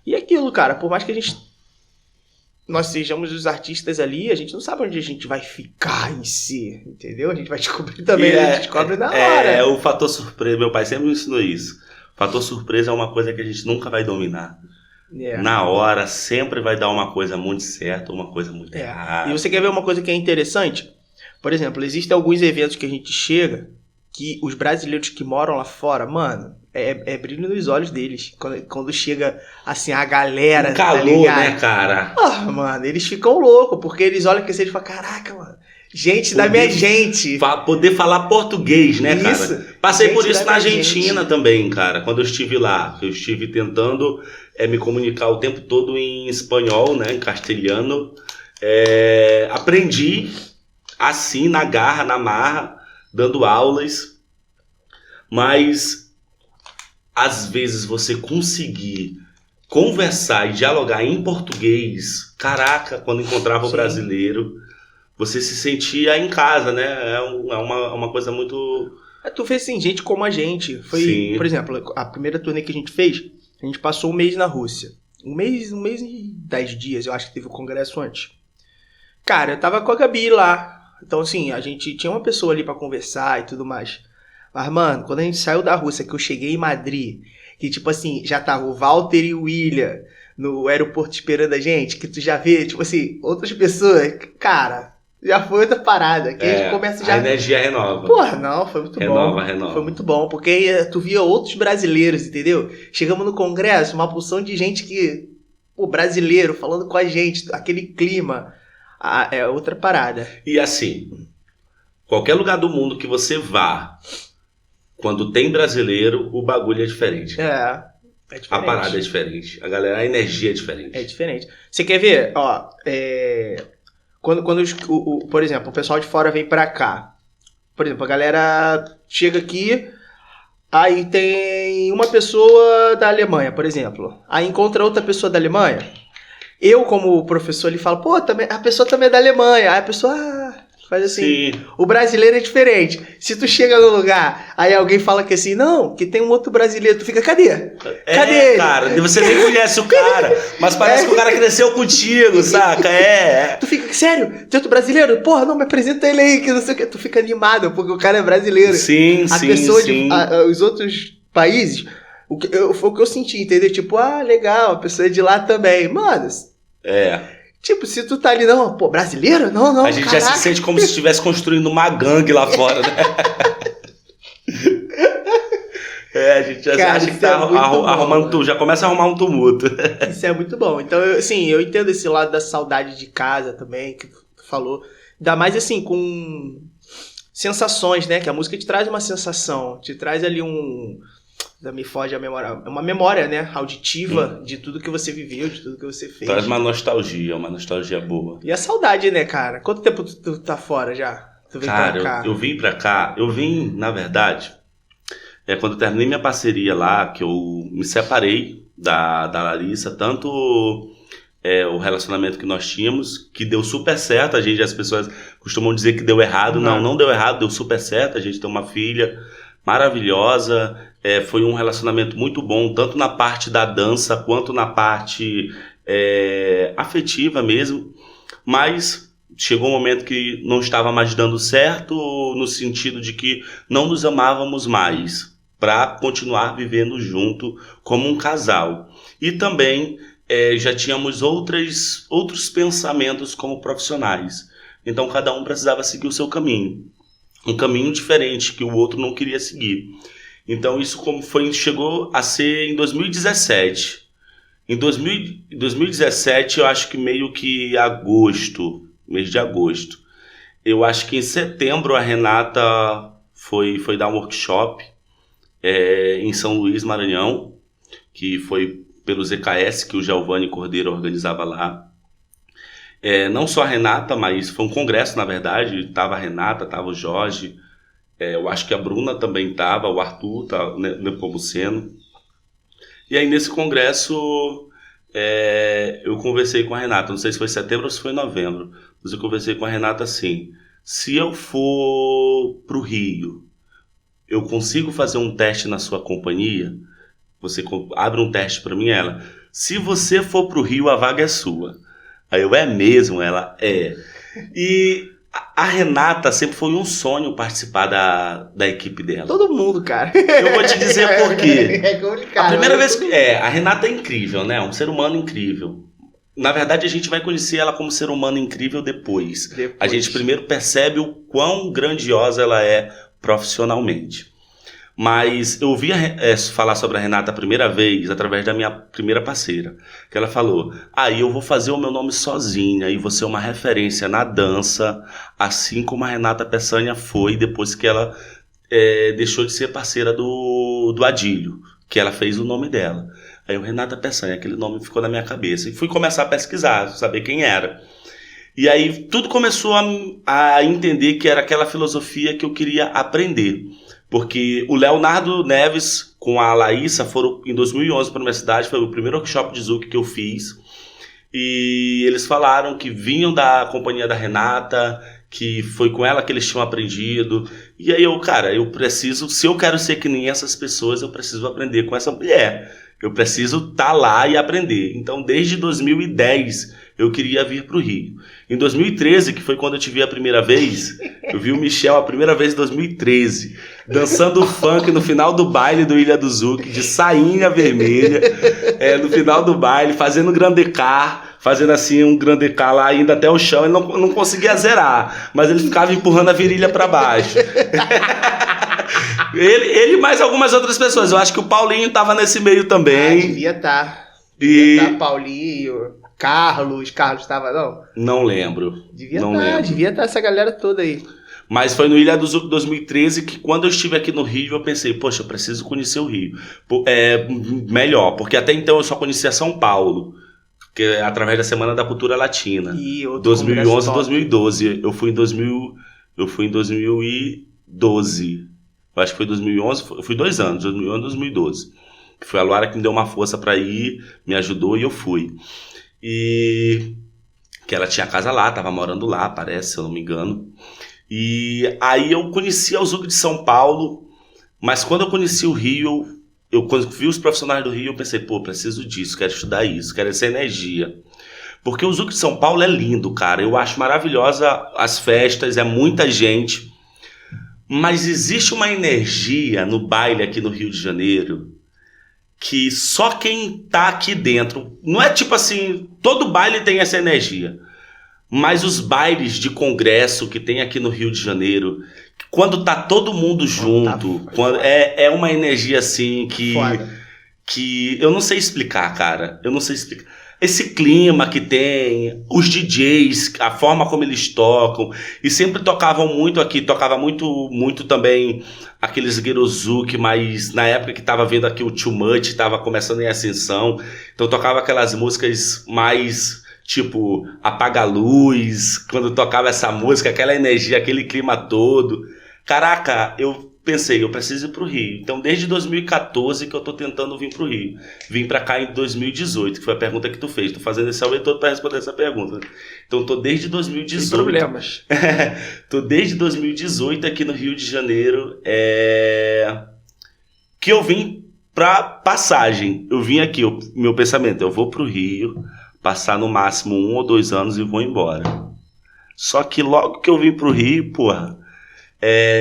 A: E aquilo, cara, por mais que nós sejamos os artistas ali, a gente não sabe onde a gente vai ficar em si, entendeu? A gente vai descobrir também, a gente descobre na hora.
B: É o fator surpresa, meu pai sempre me ensinou isso. O fator surpresa é uma coisa que a gente nunca vai dominar. Na hora, sempre vai dar uma coisa muito certa ou uma coisa muito errada.
A: E você quer ver uma coisa que é interessante? Por exemplo, existem alguns eventos que a gente chega, que os brasileiros que moram lá fora, mano, é brilho nos olhos deles. Quando chega, assim, a galera,
B: um calor,
A: tá ligado?
B: né, cara?
A: Mano, eles ficam loucos, porque eles olham que eles falam, caraca, mano, gente da minha gente.
B: Poder falar português, né,
A: Isso.
B: cara? Passei por isso na Argentina
A: gente.
B: também, cara, quando eu estive lá. Eu estive tentando me comunicar o tempo todo em espanhol, né, em castelhano. Aprendi assim, na garra, na marra, dando aulas, mas às vezes você conseguir conversar e dialogar em português, caraca, quando encontrava o brasileiro, você se sentia em casa, né? É uma coisa muito...
A: Tu fez assim, gente como a gente. Foi, por exemplo, a primeira turnê que a gente fez, a gente passou 1 mês na Rússia. 1 mês e 10 dias, eu acho que teve o congresso antes. Cara, eu tava com a Gabi lá. Então, assim, a gente tinha uma pessoa ali pra conversar e tudo mais. Mas, mano, quando a gente saiu da Rússia, que eu cheguei em Madrid, que, tipo assim, já tava o Walter e o William no aeroporto esperando a gente, que tu já vê, tipo assim, outras pessoas, cara, já foi outra parada. Que a gente começa já...
B: A energia renova.
A: Porra, não, foi muito bom.
B: Renova.
A: Foi muito bom, porque tu via outros brasileiros, entendeu? Chegamos no congresso, uma porção de gente que, pô, brasileiro, falando com a gente, aquele clima... é outra parada.
B: E assim, qualquer lugar do mundo que você vá, quando tem brasileiro, o bagulho é diferente.
A: É diferente.
B: A parada é diferente. A energia é diferente.
A: É diferente. Você quer ver? Ó, quando por exemplo, o pessoal de fora vem pra cá. Por exemplo, a galera chega aqui, aí tem uma pessoa da Alemanha, por exemplo. Aí encontra outra pessoa da Alemanha. Eu, como professor, ele fala, pô, a pessoa também é da Alemanha. Aí a pessoa faz assim. Sim. O brasileiro é diferente. Se tu chega no lugar, aí alguém fala que assim, não, que tem um outro brasileiro. Tu fica, cadê? Cadê ele?
B: Cara, você nem conhece o cara, mas parece que o cara cresceu contigo, saca?
A: Tu fica, sério? Tem outro brasileiro? Porra, não, me apresenta ele aí, que não sei o que. Tu fica animado, porque o cara é brasileiro.
B: Sim,
A: a pessoa os outros países... Foi o que eu senti, entendeu? Tipo, legal, a pessoa é de lá também. Mano, tipo, se tu tá ali, não, pô, brasileiro? Não,
B: a gente já se sente como se estivesse construindo uma gangue lá fora, né? A gente já acha que tá arrumando, já começa a arrumar um tumulto.
A: Isso é muito bom. Então, eu entendo esse lado da saudade de casa também, que tu falou. Ainda mais, assim, com sensações, né? Que a música te traz uma sensação, te traz ali me foge a memória. É uma memória, né? Auditiva de tudo que você viveu, de tudo que você fez.
B: Traz uma nostalgia boa.
A: E a saudade, né, cara? Quanto tempo tu tá fora já? Tu veio pra cá?
B: Eu vim pra cá. Eu vim, na verdade, quando eu terminei minha parceria lá, que eu me separei da Larissa, tanto o relacionamento que nós tínhamos, que deu super certo. As pessoas costumam dizer que deu errado. Não deu errado, deu super certo. A gente tem uma filha maravilhosa. Foi um relacionamento muito bom, tanto na parte da dança quanto na parte afetiva mesmo, mas chegou um momento que não estava mais dando certo, no sentido de que não nos amávamos mais, para continuar vivendo junto como um casal. E também já tínhamos outros pensamentos como profissionais, então cada um precisava seguir o seu caminho, um caminho diferente que o outro não queria seguir. Então isso chegou a ser em 2017. Em 2017, eu acho que meio que mês de agosto, Eu acho que em setembro a Renata foi dar um workshop em São Luís, Maranhão, que foi pelo ZKS, que o Giovanni Cordeiro organizava lá. Não só a Renata, mas foi um congresso, na verdade. Tava a Renata, tava o Jorge, eu acho que a Bruna também tava, o Arthur, tá, Nepomuceno. E aí nesse congresso eu conversei com a Renata, não sei se foi setembro ou se foi novembro, mas eu conversei com a Renata assim: se eu for pro Rio, eu consigo fazer um teste na sua companhia? Você abre um teste para mim? Ela: se você for pro Rio, a vaga é sua. Aí eu: é mesmo? Ela: é. E a Renata sempre foi um sonho participar da equipe dela.
A: Todo mundo, cara.
B: Eu vou te dizer por quê.
A: É complicado.
B: A primeira vez que... a Renata é incrível, né? Um ser humano incrível. Na verdade, a gente vai conhecer ela como ser humano incrível depois. A gente primeiro percebe o quão grandiosa ela é profissionalmente. Mas eu ouvi falar sobre a Renata a primeira vez através da minha primeira parceira, que ela falou: aí eu vou fazer o meu nome sozinha e vou ser uma referência na dança, assim como a Renata Peçanha foi depois que ela deixou de ser parceira do Adílio, que ela fez o nome dela. Aí o Renata Peçanha, aquele nome ficou na minha cabeça, e fui começar a pesquisar, saber quem era. E aí tudo começou a entender que era aquela filosofia que eu queria aprender. Porque o Leonardo Neves com a Laísa foram em 2011 para a minha cidade, foi o primeiro workshop de Zouk que eu fiz. E eles falaram que vinham da companhia da Renata, que foi com ela que eles tinham aprendido. E aí eu preciso, se eu quero ser que nem essas pessoas, eu preciso aprender com essa mulher. Eu preciso estar lá e aprender. Então, desde 2010, eu queria vir para o Rio. Em 2013, que foi quando eu te vi a primeira vez, eu vi o Michel a primeira vez em 2013, dançando funk no final do baile do Ilha do Zouk, de sainha vermelha, no final do baile, fazendo grandecar, fazendo assim um grandecar lá, indo até o chão. Ele não conseguia zerar, mas ele ficava empurrando a virilha para baixo. Ele e mais algumas outras pessoas. Eu acho que o Paulinho tava nesse meio também.
A: Devia estar. Devia estar Paulinho, Carlos tava, não?
B: Não lembro.
A: Devia estar essa galera toda aí.
B: Mas foi no Ilha do Zouk 2013 que, quando eu estive aqui no Rio, eu pensei: poxa, eu preciso conhecer o Rio. Melhor, porque até então eu só conhecia São Paulo, que é através da Semana da Cultura Latina.
A: E
B: 2011 e 2012. Eu fui em 2012. Eu acho que foi 2011, eu fui 2 anos, 2011 e 2012. Foi a Luara que me deu uma força para ir, me ajudou e eu fui. E que ela tinha casa lá, tava morando lá, parece, se eu não me engano. E aí eu conhecia o Zouk de São Paulo, mas quando eu conheci o Rio, quando vi os profissionais do Rio, eu pensei: pô, preciso disso, quero estudar isso, quero essa energia. Porque o Zouk de São Paulo é lindo, cara. Eu acho maravilhosa as festas, é muita gente. Mas existe uma energia no baile aqui no Rio de Janeiro que só quem tá aqui dentro... Não é tipo assim, todo baile tem essa energia. Mas os bailes de congresso que tem aqui no Rio de Janeiro, quando tá todo mundo junto, é uma energia assim que eu não sei explicar, cara. Eu não sei explicar. Esse clima que tem, os DJs, a forma como eles tocam, e sempre tocavam muito aqui, tocava muito também aqueles Guerozouk, mas na época que tava vendo aqui o Too Much, tava começando em ascensão, então tocava aquelas músicas mais tipo Apaga a Luz, quando tocava essa música, aquela energia, aquele clima todo. Caraca, eu pensei: eu preciso ir pro Rio. Então, desde 2014 que eu tô tentando vir pro Rio. Vim pra cá em 2018, que foi a pergunta que tu fez. Tô fazendo esse auê todo pra responder essa pergunta. Então, tô desde 2018.
A: Sem problemas.
B: Tô desde 2018 aqui no Rio de Janeiro. Que eu vim pra passagem. Eu vim aqui, meu pensamento: eu vou pro Rio, passar no máximo 1 ou 2 anos e vou embora. Só que logo que eu vim pro Rio, porra,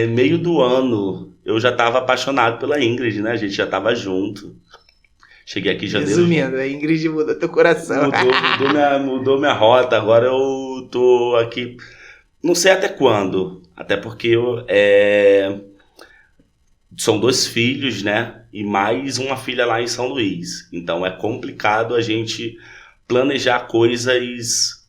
B: meio do ano, eu já tava apaixonado pela Ingrid, né? A gente já tava junto. Cheguei aqui em janeiro.
A: Resumindo, a Ingrid mudou teu coração.
B: Mudou minha rota. Agora eu tô aqui, não sei até quando. Até porque são 2 filhos, né? E mais uma filha lá em São Luís. Então é complicado a gente planejar coisas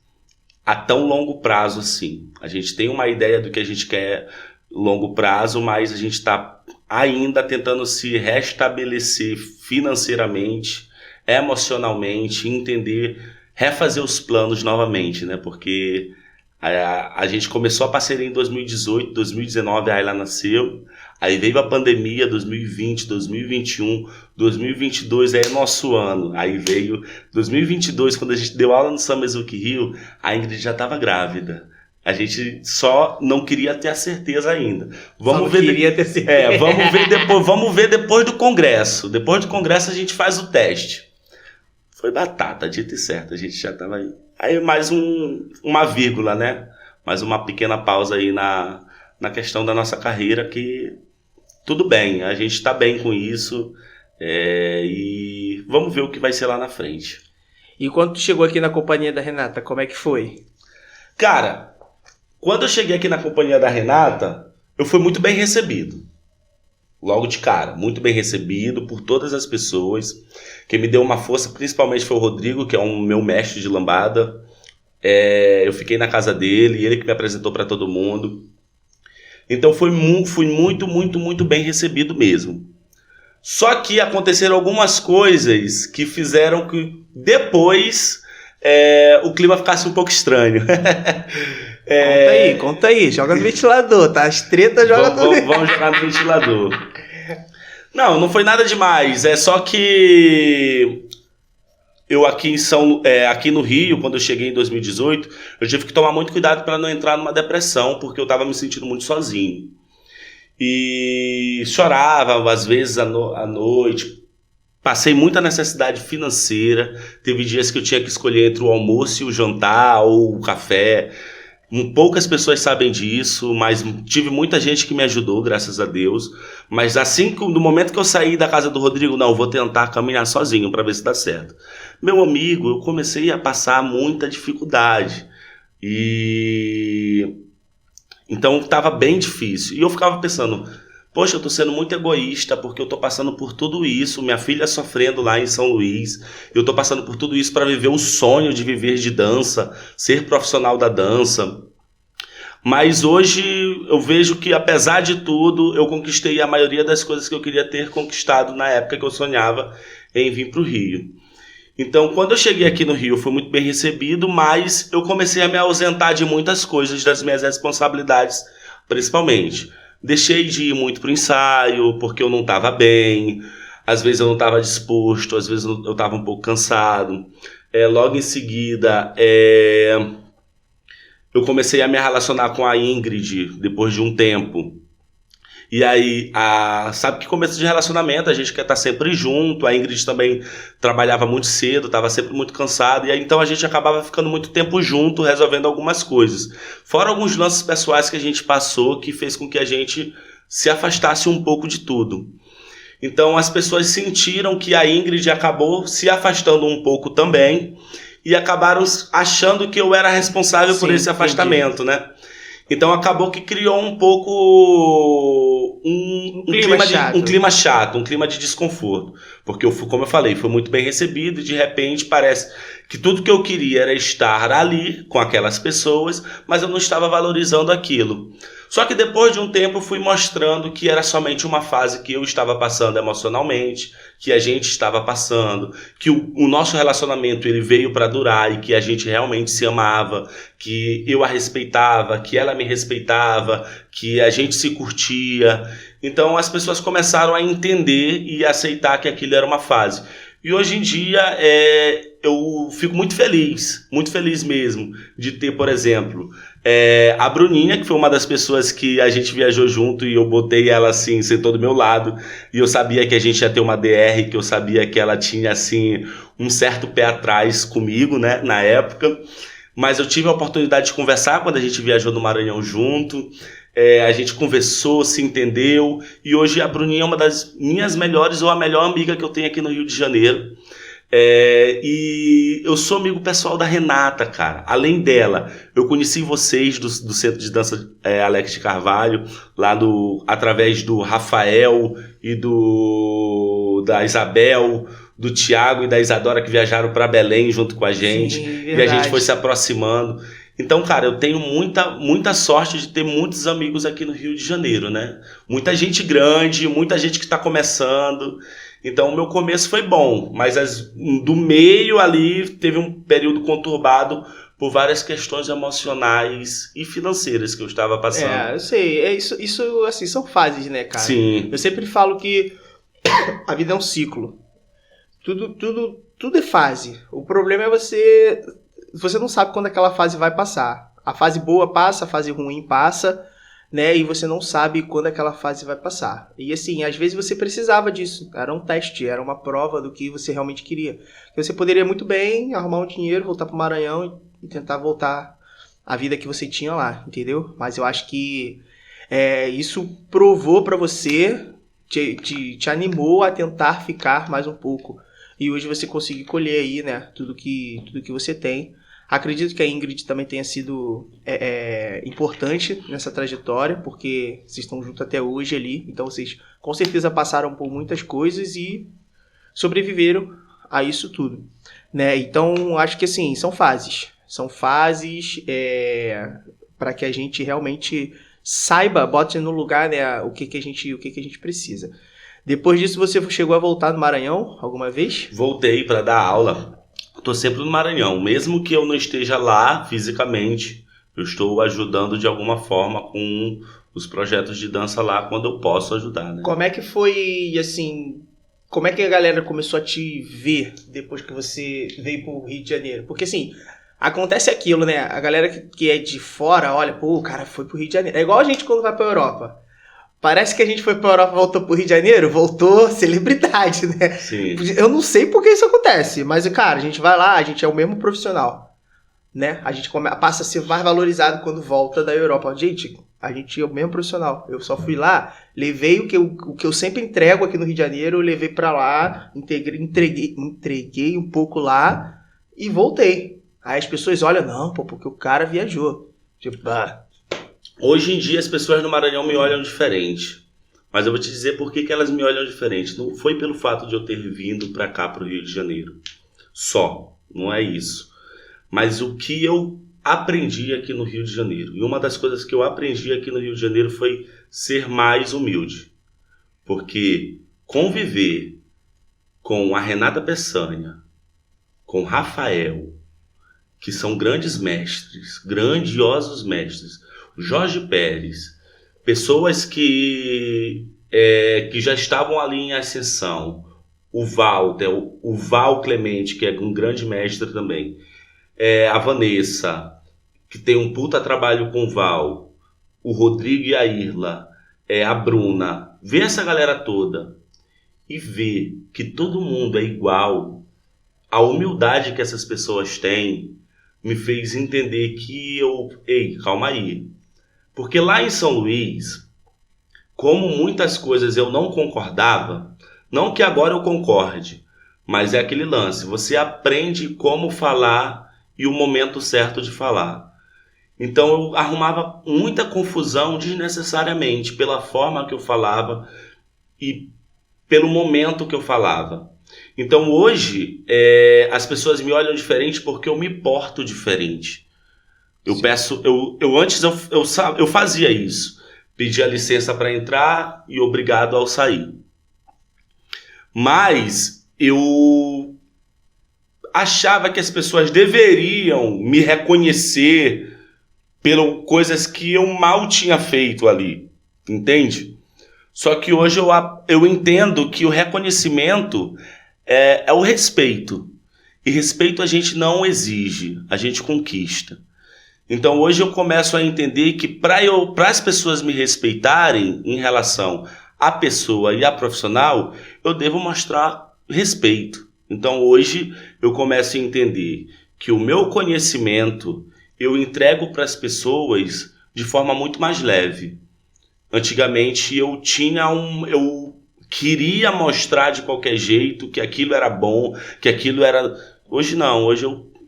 B: a tão longo prazo assim. A gente tem uma ideia do que a gente quer longo prazo, mas a gente está ainda tentando se restabelecer financeiramente, emocionalmente, entender, refazer os planos novamente, né? Porque a gente começou a parceria em 2018, 2019, a Ayla nasceu, aí veio a pandemia, 2020, 2021, 2022 é nosso ano, aí veio 2022, quando a gente deu aula no Summer Book Rio, a Ingrid já estava grávida. A gente só não queria ter a certeza ainda. Vamos ver depois do congresso. Depois do congresso a gente faz o teste. Foi batata, dito e certo. A gente já estava aí. Aí mais uma vírgula, né? Mais uma pequena pausa aí na questão da nossa carreira, que tudo bem, a gente está bem com isso. E vamos ver o que vai ser lá na frente.
A: E quando tu chegou aqui na companhia da Renata, como é que foi?
B: Cara, quando eu cheguei aqui na companhia da Renata, eu fui muito bem recebido. Logo de cara, muito bem recebido por todas as pessoas. Quem me deu uma força, principalmente, foi o Rodrigo, que é um meu mestre de lambada. Eu fiquei na casa dele, ele que me apresentou para todo mundo. Então fui muito, muito, muito bem recebido mesmo. Só que aconteceram algumas coisas que fizeram que depois o clima ficasse um pouco estranho.
A: Conta aí, joga no ventilador, tá? As tretas joga no
B: vamos jogar no ventilador. Não foi nada demais, é só que eu aqui no Rio, quando eu cheguei em 2018, eu tive que tomar muito cuidado para não entrar numa depressão, porque eu estava me sentindo muito sozinho. E chorava, às vezes, à noite. Passei muita necessidade financeira. Teve dias que eu tinha que escolher entre o almoço e o jantar, ou o café. Poucas pessoas sabem disso, mas tive muita gente que me ajudou, graças a Deus. Mas no momento que eu saí da casa do Rodrigo, não, eu vou tentar caminhar sozinho para ver se dá certo. Meu amigo, eu comecei a passar muita dificuldade. Então estava bem difícil. E eu ficava pensando, poxa, eu estou sendo muito egoísta porque eu estou passando por tudo isso. Minha filha sofrendo lá em São Luís. Eu estou passando por tudo isso para viver o sonho de viver de dança, ser profissional da dança. Mas hoje eu vejo que, apesar de tudo, eu conquistei a maioria das coisas que eu queria ter conquistado na época que eu sonhava em vir para o Rio. Então, quando eu cheguei aqui no Rio, eu fui muito bem recebido, mas eu comecei a me ausentar de muitas coisas, das minhas responsabilidades, principalmente. Deixei de ir muito para o ensaio, porque eu não estava bem, às vezes eu não estava disposto, às vezes eu estava um pouco cansado. Logo em seguida, eu comecei a me relacionar com a Ingrid, depois de um tempo. E aí, sabe que começo de relacionamento, a gente quer estar sempre junto. A Ingrid também trabalhava muito cedo, estava sempre muito cansada. E aí, então a gente acabava ficando muito tempo junto, resolvendo algumas coisas. Fora alguns lances pessoais que a gente passou, que fez com que a gente se afastasse um pouco de tudo. Então as pessoas sentiram que a Ingrid acabou se afastando um pouco também. E acabaram achando que eu era responsável por esse afastamento, né? Então acabou que criou um pouco um clima chato, um clima de desconforto. Porque, como eu falei, foi muito bem recebido e de repente parece que tudo que eu queria era estar ali com aquelas pessoas, mas eu não estava valorizando aquilo. Só que depois de um tempo eu fui mostrando que era somente uma fase que eu estava passando emocionalmente, que a gente estava passando, que o nosso relacionamento ele veio para durar e que a gente realmente se amava, que eu a respeitava, que ela me respeitava, que a gente se curtia. Então as pessoas começaram a entender e aceitar que aquilo era uma fase. E hoje em dia eu fico muito feliz mesmo de ter, por exemplo, a Bruninha, que foi uma das pessoas que a gente viajou junto e eu botei ela assim, sentou do meu lado, e eu sabia que a gente ia ter uma DR, que eu sabia que ela tinha assim um certo pé atrás comigo, né, na época, mas eu tive a oportunidade de conversar quando a gente viajou no Maranhão junto. A gente conversou, se entendeu, e hoje a Bruninha é uma das minhas melhores ou a melhor amiga que eu tenho aqui no Rio de Janeiro. E eu sou amigo pessoal da Renata, cara. Além dela, eu conheci vocês do Centro de Dança Alex de Carvalho, lá através do Rafael e da Isabel, do Tiago e da Isadora, que viajaram para Belém junto com a gente. Sim, e a gente foi se aproximando. Então, cara, eu tenho muita sorte de ter muitos amigos aqui no Rio de Janeiro, né? Muita gente grande, muita gente que está começando. Então, o meu começo foi bom, mas do meio ali teve um período conturbado por várias questões emocionais e financeiras que eu estava passando.
A: Eu sei. Isso assim, são fases, né, cara?
B: Sim.
A: Eu sempre falo que a vida é um ciclo. Tudo é fase. O problema é você não sabe quando aquela fase vai passar. A fase boa passa, a fase ruim passa, né? E você não sabe quando aquela fase vai passar. E assim, às vezes você precisava disso. Era um teste, era uma prova do que você realmente queria. Você poderia muito bem arrumar um dinheiro, voltar pro Maranhão e tentar voltar à vida que você tinha lá, entendeu? Mas eu acho que isso provou pra você, te animou a tentar ficar mais um pouco. E hoje você conseguiu colher aí, né, tudo que você tem. Acredito que a Ingrid também tenha sido importante nessa trajetória, porque vocês estão juntos até hoje ali. Então vocês com certeza passaram por muitas coisas e sobreviveram a isso tudo, né? Então acho que assim, são fases. São fases para que a gente realmente saiba, bote no lugar, né, o que a gente precisa. Depois disso, você chegou a voltar no Maranhão alguma vez?
B: Voltei para dar aula. Estou sempre no Maranhão. Mesmo que eu não esteja lá fisicamente, eu estou ajudando de alguma forma com os projetos de dança lá quando eu posso ajudar, né?
A: Como é que foi, assim... Como é que a galera começou a te ver depois que você veio pro Rio de Janeiro? Porque, assim, acontece aquilo, né? A galera que é de fora, olha, pô, o cara foi pro Rio de Janeiro. É igual a gente quando vai pra Europa. Parece que a gente foi pra Europa e voltou pro Rio de Janeiro, voltou celebridade, né?
B: Sim.
A: Eu não sei por que isso acontece, mas, cara, a gente vai lá, a gente é o mesmo profissional, né? A gente passa a ser mais valorizado quando volta da Europa. Gente, a gente é o mesmo profissional. Eu só fui lá, levei o que eu sempre entrego aqui no Rio de Janeiro, eu levei pra lá, entreguei um pouco lá e voltei. Aí as pessoas olham, não, pô, porque o cara viajou. Tipo,
B: Hoje em dia as pessoas no Maranhão me olham diferente, mas eu vou te dizer por que elas me olham diferente. Não foi pelo fato de eu ter vindo para cá, para o Rio de Janeiro, só, não é isso. Mas o que eu aprendi aqui no Rio de Janeiro, e uma das coisas que eu aprendi aqui no Rio de Janeiro foi ser mais humilde, porque conviver com a Renata Peçanha, com o Rafael, que são grandes mestres, grandiosos mestres, Jorge Pérez, pessoas que já estavam ali em ascensão, o Walter, o Val Clemente, que é um grande mestre também, a Vanessa, que tem um puta trabalho com o Val, o Rodrigo e a Irla, a Bruna, ver essa galera toda e ver que todo mundo é igual, a humildade que essas pessoas têm me fez entender que calma aí. Porque lá em São Luís, como muitas coisas eu não concordava, não que agora eu concorde, mas é aquele lance, você aprende como falar e o momento certo de falar. Então eu arrumava muita confusão desnecessariamente pela forma que eu falava e pelo momento que eu falava. Então hoje as pessoas me olham diferente porque eu me porto diferente. Antes eu fazia isso, pedia licença para entrar e obrigado ao sair. Mas eu achava que as pessoas deveriam me reconhecer pelas coisas que eu mal tinha feito ali, entende? Só que hoje eu entendo que o reconhecimento é o respeito. E respeito a gente não exige, a gente conquista. Então hoje eu começo a entender que para as pessoas me respeitarem em relação à pessoa e à profissional, eu devo mostrar respeito. Então hoje eu começo a entender que o meu conhecimento eu entrego para as pessoas de forma muito mais leve. Antigamente eu queria mostrar de qualquer jeito que aquilo era bom, que aquilo era... Hoje não, hoje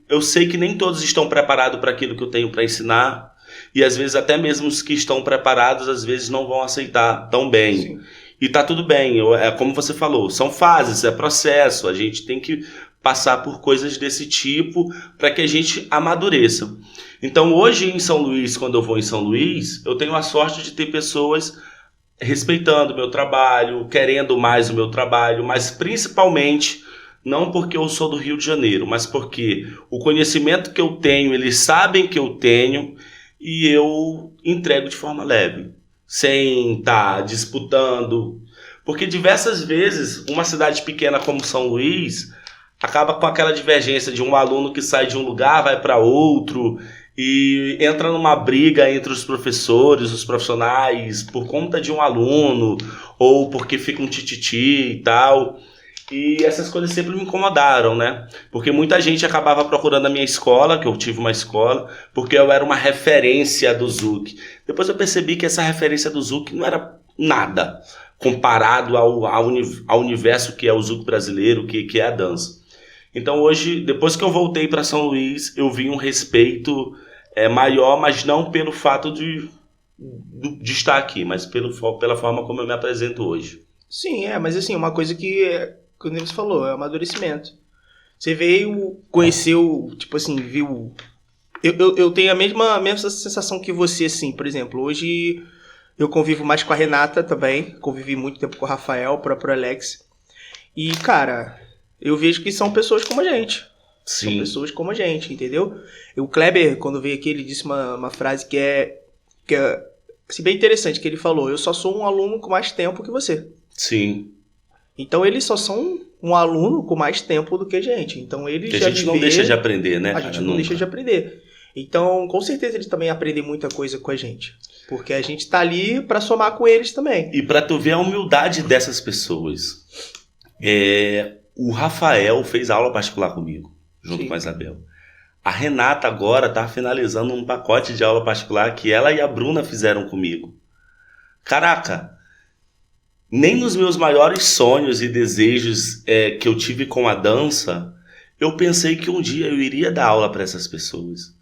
B: eu sei que nem todos estão preparados para aquilo que eu tenho para ensinar e às vezes até mesmo os que estão preparados às vezes não vão aceitar tão bem. Sim. E tá tudo bem, como você falou, são fases, é processo, a gente tem que passar por coisas desse tipo para que a gente amadureça. Então hoje em São Luís, quando eu vou em São Luís, eu tenho a sorte de ter pessoas respeitando o meu trabalho, querendo mais o meu trabalho, mas principalmente não porque eu sou do Rio de Janeiro, mas porque o conhecimento que eu tenho, eles sabem que eu tenho e eu entrego de forma leve, sem estar disputando. Porque diversas vezes uma cidade pequena como São Luís acaba com aquela divergência de um aluno que sai de um lugar, vai para outro e entra numa briga entre os professores, os profissionais, por conta de um aluno ou porque fica um tititi e tal. E essas coisas sempre me incomodaram, né? Porque muita gente acabava procurando a minha escola, que eu tive uma escola, porque eu era uma referência do Zouk. Depois eu percebi que essa referência do Zouk não era nada comparado ao universo que é o Zouk brasileiro, que é a dança. Então hoje, depois que eu voltei para São Luís, eu vi um respeito maior, mas não pelo fato de estar aqui, mas pela forma como eu me apresento hoje.
A: Sim, mas assim, uma coisa que como você falou, é amadurecimento. Você veio, conheceu, tipo assim, viu... Eu tenho a mesma sensação que você, assim, por exemplo, hoje eu convivo mais com a Renata também, convivi muito tempo com o Rafael, o próprio Alex, e, cara, eu vejo que são pessoas como a gente.
B: Sim.
A: São pessoas como a gente, entendeu? O Kleber, quando veio aqui, ele disse uma frase que é assim, bem interessante, que ele falou, eu só sou um aluno com mais tempo que você.
B: Sim.
A: Então eles só são um aluno com mais tempo do que a gente. Então eles
B: que a gente não deixa de aprender, né?
A: A gente não deixa de aprender. Então, com certeza eles também aprendem muita coisa com a gente. Porque a gente tá ali para somar com eles também.
B: E para tu ver a humildade dessas pessoas. O Rafael fez aula particular comigo, junto
A: Sim.
B: com a Isabel. A Renata agora tá finalizando um pacote de aula particular que ela e a Bruna fizeram comigo. Caraca! Nem nos meus maiores sonhos e desejos que eu tive com a dança, eu pensei que um dia eu iria dar aula para essas pessoas.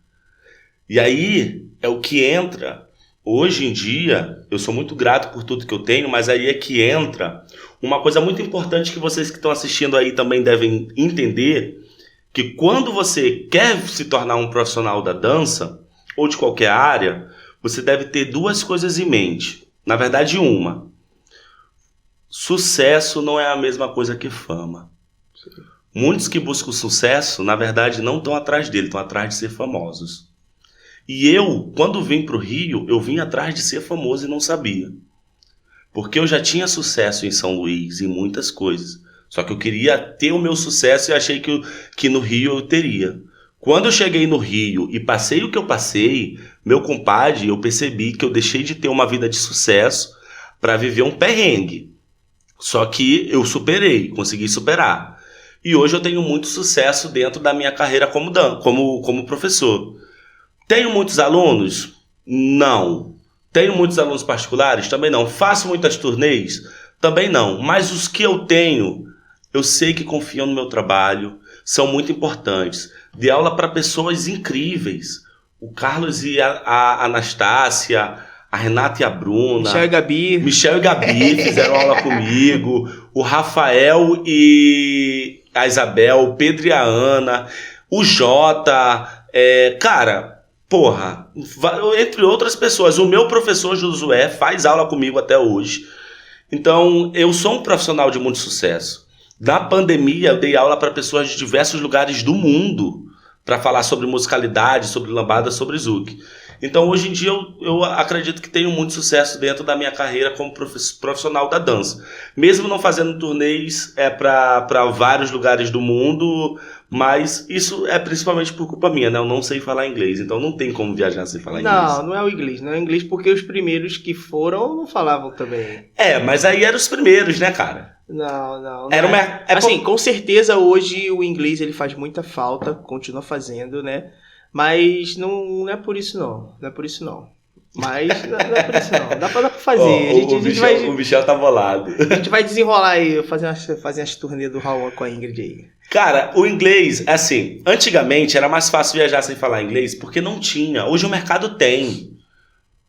B: E aí é o que entra. Hoje em dia, eu sou muito grato por tudo que eu tenho, mas aí é que entra uma coisa muito importante que vocês que estão assistindo aí também devem entender, que quando você quer se tornar um profissional da dança, ou de qualquer área, você deve ter duas coisas em mente. Na verdade, uma. Sucesso não é a mesma coisa que fama. Sim. Muitos que buscam sucesso, na verdade, não estão atrás dele, estão atrás de ser famosos. E eu, quando vim para o Rio, eu vim atrás de ser famoso e não sabia. Porque eu já tinha sucesso em São Luís, em muitas coisas. Só que eu queria ter o meu sucesso e achei que no Rio eu teria. Quando eu cheguei no Rio e passei o que eu passei, meu compadre, eu percebi que eu deixei de ter uma vida de sucesso para viver um perrengue. Só que eu superei, consegui superar. E hoje eu tenho muito sucesso dentro da minha carreira como professor. Tenho muitos alunos? Não. Tenho muitos alunos particulares? Também não. Faço muitas turnês? Também não. Mas os que eu tenho, eu sei que confiam no meu trabalho, são muito importantes. Dei aula para pessoas incríveis. O Carlos e a Anastácia, a Renata e a Bruna. Michel e Gabi fizeram aula comigo. O Rafael e a Isabel, o Pedro e a Ana. O Jota. Cara, porra, entre outras pessoas. O meu professor Josué faz aula comigo até hoje. Então, eu sou um profissional de muito sucesso. Na pandemia, eu dei aula para pessoas de diversos lugares do mundo para falar sobre musicalidade, sobre lambada, sobre Zouk. Então, hoje em dia, eu acredito que tenho muito sucesso dentro da minha carreira como profissional da dança. Mesmo não fazendo turnês para vários lugares do mundo, mas isso é principalmente por culpa minha, né? Eu não sei falar inglês, então não tem como viajar sem falar inglês.
A: Não é o inglês. Não é o inglês porque os primeiros que foram não falavam também.
B: Mas aí eram os primeiros, né, cara?
A: Não.
B: Assim,
A: com certeza hoje o inglês ele faz muita falta, continua fazendo, né? Mas não é por isso não. Não é por isso não. Mas não é por isso não. Dá pra fazer.
B: O Michel tá bolado.
A: A gente vai desenrolar aí, fazer as turnês do Raul com a Ingrid aí.
B: Cara, o inglês, assim, antigamente era mais fácil viajar sem falar inglês porque não tinha. Hoje o mercado tem.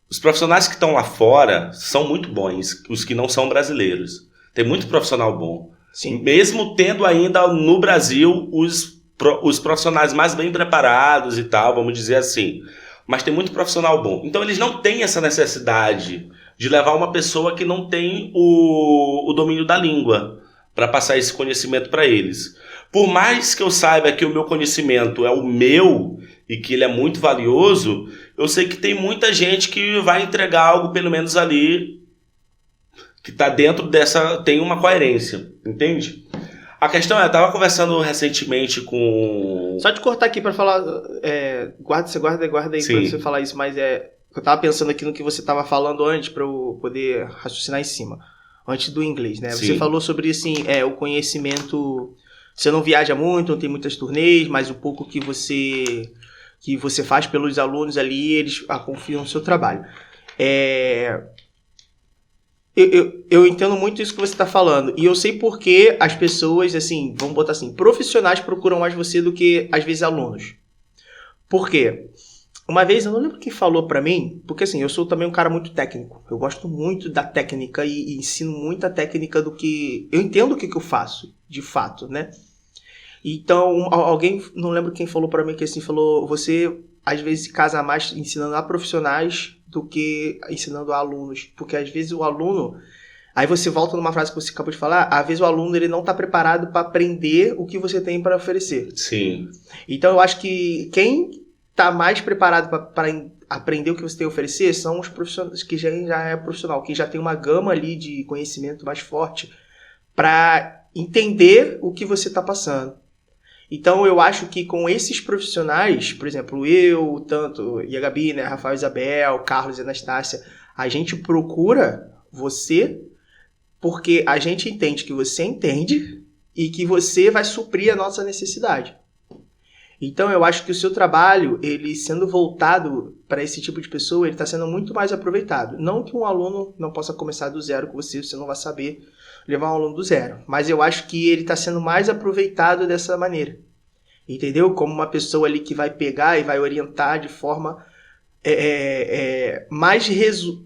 B: Os profissionais que estão lá fora são muito bons, os que não são brasileiros. Tem muito profissional bom.
A: Sim.
B: Mesmo tendo ainda no Brasil os profissionais mais bem preparados e tal, vamos dizer assim. Mas tem muito profissional bom. Então eles não têm essa necessidade de levar uma pessoa que não tem o domínio da língua para passar esse conhecimento para eles. Por mais que eu saiba que o meu conhecimento é o meu e que ele é muito valioso, eu sei que tem muita gente que vai entregar algo, pelo menos ali, que está dentro dessa... tem uma coerência, entende? A questão é, eu estava conversando recentemente com...
A: Só te cortar aqui para falar, guarda aí
B: Sim.
A: para você falar isso, mas eu tava pensando aqui no que você tava falando antes para eu poder raciocinar em cima, antes do inglês, né?
B: Sim.
A: Você falou sobre, assim, o conhecimento, você não viaja muito, não tem muitas turnês, mas o pouco que você faz pelos alunos ali, eles confiam no seu trabalho. Eu entendo muito isso que você está falando. E eu sei por que as pessoas, assim, vamos botar assim, profissionais procuram mais você do que, às vezes, alunos. Por quê? Uma vez, eu não lembro quem falou pra mim, porque assim, eu sou também um cara muito técnico. Eu gosto muito da técnica e ensino muita técnica do que... Eu entendo o que eu faço, de fato, né? Então, alguém, não lembro quem falou pra mim, que assim, falou, você, às vezes, se casa mais ensinando a profissionais do que ensinando a alunos, porque às vezes o aluno, aí você volta numa frase que você acabou de falar, às vezes o aluno ele não está preparado para aprender o que você tem para oferecer.
B: Sim.
A: Então eu acho que quem está mais preparado para aprender o que você tem a oferecer são os profissionais que já é profissional, que já tem uma gama ali de conhecimento mais forte para entender o que você está passando. Então, eu acho que com esses profissionais, por exemplo, eu, tanto, e a Gabi, né, Rafael, Isabel, Carlos e Anastácia, a gente procura você porque a gente entende que você entende e que você vai suprir a nossa necessidade. Então, eu acho que o seu trabalho, ele sendo voltado para esse tipo de pessoa, ele está sendo muito mais aproveitado. Não que um aluno não possa começar do zero com você não vai saber levar um aluno do zero. Mas eu acho que ele está sendo mais aproveitado dessa maneira. Entendeu? Como uma pessoa ali que vai pegar e vai orientar de forma mais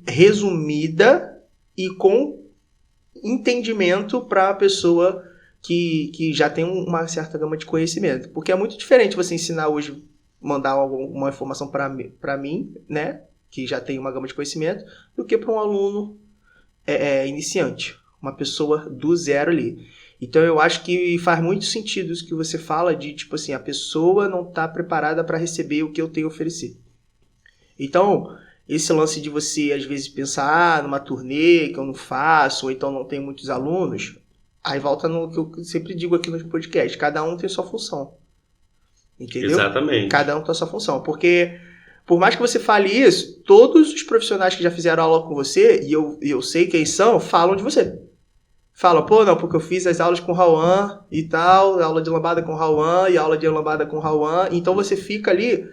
A: resumida e com entendimento para a pessoa que já tem uma certa gama de conhecimento. Porque é muito diferente você ensinar hoje, mandar uma informação para mim, né, que já tem uma gama de conhecimento, do que para um aluno iniciante, uma pessoa do zero ali. Então eu acho que faz muito sentido isso que você fala de, tipo assim, a pessoa não está preparada para receber o que eu tenho a oferecer. Então, esse lance de você, às vezes, pensar numa turnê que eu não faço, ou então não tenho muitos alunos, aí volta no que eu sempre digo aqui nos podcasts, cada um tem sua função. Entendeu?
B: Exatamente.
A: Cada um tem sua função. Porque, por mais que você fale isso, todos os profissionais que já fizeram aula com você, e eu sei quem são, falam de você. Falam, pô, não, porque eu fiz as aulas com o Rauan e tal, aula de lambada com o Rauan e aula de lambada com o Rauan. Então você fica ali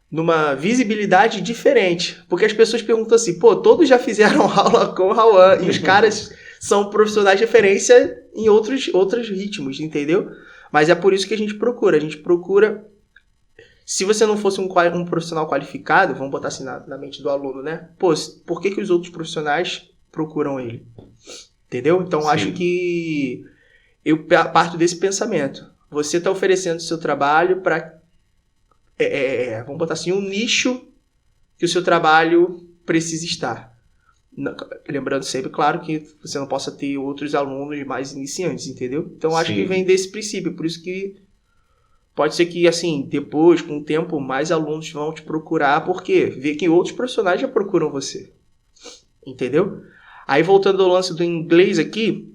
A: numa visibilidade diferente. Porque as pessoas perguntam assim, pô, todos já fizeram aula com o Rauan e os caras são profissionais de referência em outros ritmos, entendeu? Mas é por isso que a gente procura. Se você não fosse um profissional qualificado, vamos botar assim na mente do aluno, né? Pô, por que os outros profissionais procuram ele? Entendeu? Então, acho que eu parto desse pensamento. Você está oferecendo o seu trabalho para, vamos botar assim, um nicho que o seu trabalho precisa estar. Lembrando sempre, claro, que você não possa ter outros alunos mais iniciantes, entendeu? Então, acho que vem desse princípio. Por isso que pode ser que, assim, depois, com o tempo, mais alunos vão te procurar, porque vê que outros profissionais já procuram você. Entendeu? Aí, voltando ao lance do inglês aqui,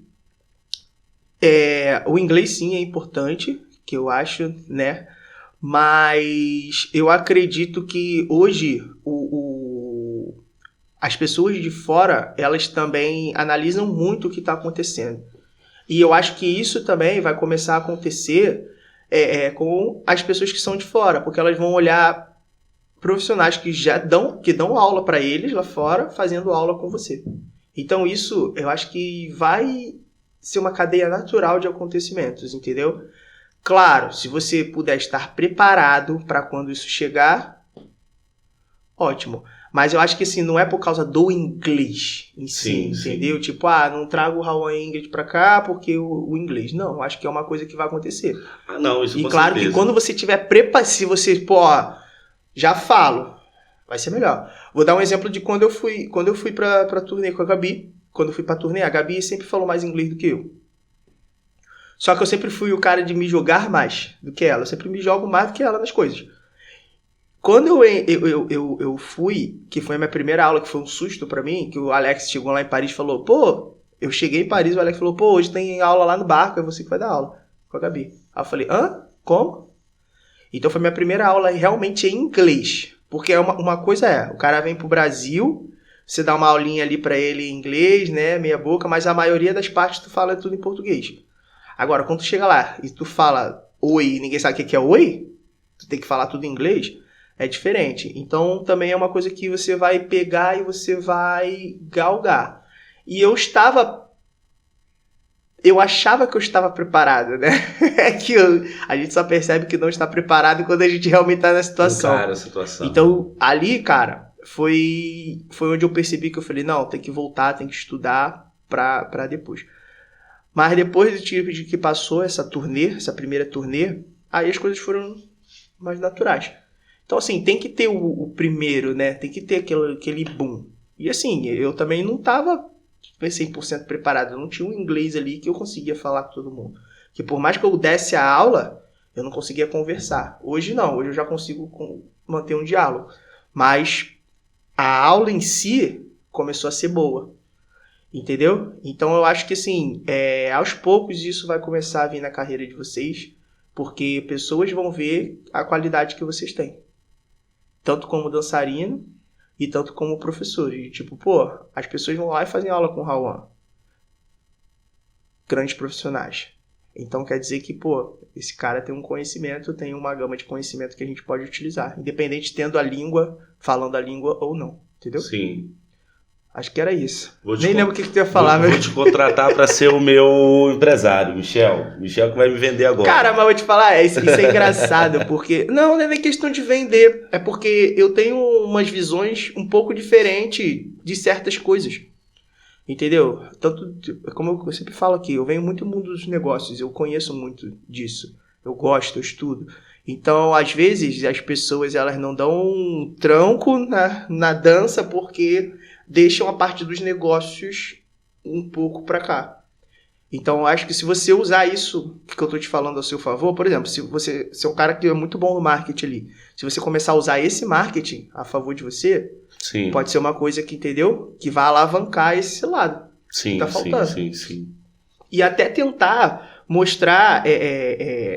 A: o inglês, sim, é importante, que eu acho, né? Mas eu acredito que hoje as pessoas de fora, elas também analisam muito o que está acontecendo. E eu acho que isso também vai começar a acontecer com as pessoas que são de fora, porque elas vão olhar profissionais que dão aula para eles lá fora, fazendo aula com você. Então isso, eu acho que vai ser uma cadeia natural de acontecimentos, entendeu? Claro, se você puder estar preparado para quando isso chegar, ótimo. Mas eu acho que assim, não é por causa do inglês em si, entendeu?
B: Sim.
A: Tipo, não trago o How I English pra cá porque o inglês. Não, eu acho que é uma coisa que vai acontecer.
B: Não, isso
A: E
B: com
A: claro
B: certeza.
A: que quando você tiver preparado, se você, já falo, vai ser melhor. Vou dar um exemplo de quando eu fui pra turnê com a Gabi. Quando eu fui pra turnê, a Gabi sempre falou mais inglês do que eu. Só que eu sempre fui o cara de me jogar mais do que ela. Eu sempre me jogo mais do que ela nas coisas. Quando eu fui, que foi a minha primeira aula, que foi um susto pra mim, que o Alex chegou lá em Paris e falou, eu cheguei em Paris, o Alex falou, hoje tem aula lá no barco, é você que vai dar aula com a Gabi. Aí eu falei, como? Então foi minha primeira aula realmente em inglês. Porque uma coisa o cara vem pro Brasil, você dá uma aulinha ali pra ele em inglês, né, meia boca, mas a maioria das partes tu fala tudo em português. Agora, quando tu chega lá e tu fala oi e ninguém sabe o que é oi, tu tem que falar tudo em inglês, é diferente. Então, também é uma coisa que você vai pegar e você vai galgar. E eu achava que eu estava preparado, né? É que a gente só percebe que não está preparado quando a gente realmente está na situação.
B: Encara a situação.
A: Então, ali, cara, foi onde eu percebi que eu falei, não, tem que voltar, tem que estudar pra depois. Mas depois do tipo de que passou essa primeira turnê, aí as coisas foram mais naturais. Então, assim, tem que ter o primeiro, né? Tem que ter aquele boom. E, assim, eu também não estava 100% preparado. Eu não tinha um inglês ali que eu conseguia falar com todo mundo. Que por mais que eu desse a aula, eu não conseguia conversar. Hoje não. Hoje eu já consigo manter um diálogo. Mas a aula em si começou a ser boa. Entendeu? Então eu acho que assim, aos poucos isso vai começar a vir na carreira de vocês, porque pessoas vão ver a qualidade que vocês têm. Tanto como dançarino e tanto como professor. E tipo, as pessoas vão lá e fazem aula com o Rawan. Grandes profissionais. Então quer dizer que, esse cara tem um conhecimento, tem uma gama de conhecimento que a gente pode utilizar. Independente tendo a língua, falando a língua ou não. Entendeu?
B: Sim.
A: Acho que era isso. Nem lembro o que tu ia falar,
B: Vou te contratar para ser o meu empresário, Michel. Michel que vai me vender agora.
A: Cara, mas vou te falar, isso é engraçado, porque... Não é nem questão de vender. É porque eu tenho umas visões um pouco diferentes de certas coisas. Entendeu? Tanto, como eu sempre falo aqui, eu venho muito do mundo dos negócios, eu conheço muito disso. Eu gosto, eu estudo. Então, às vezes, as pessoas elas não dão um tranco na dança porque deixam a parte dos negócios um pouco para cá. Então, eu acho que se você usar isso que eu tô te falando ao seu favor, por exemplo, se você é um cara que é muito bom no marketing ali, se você começar a usar esse marketing a favor de você,
B: sim,
A: pode ser uma coisa que, entendeu? Que vai alavancar esse lado.
B: Sim,
A: que tá faltando.
B: sim.
A: E até tentar mostrar,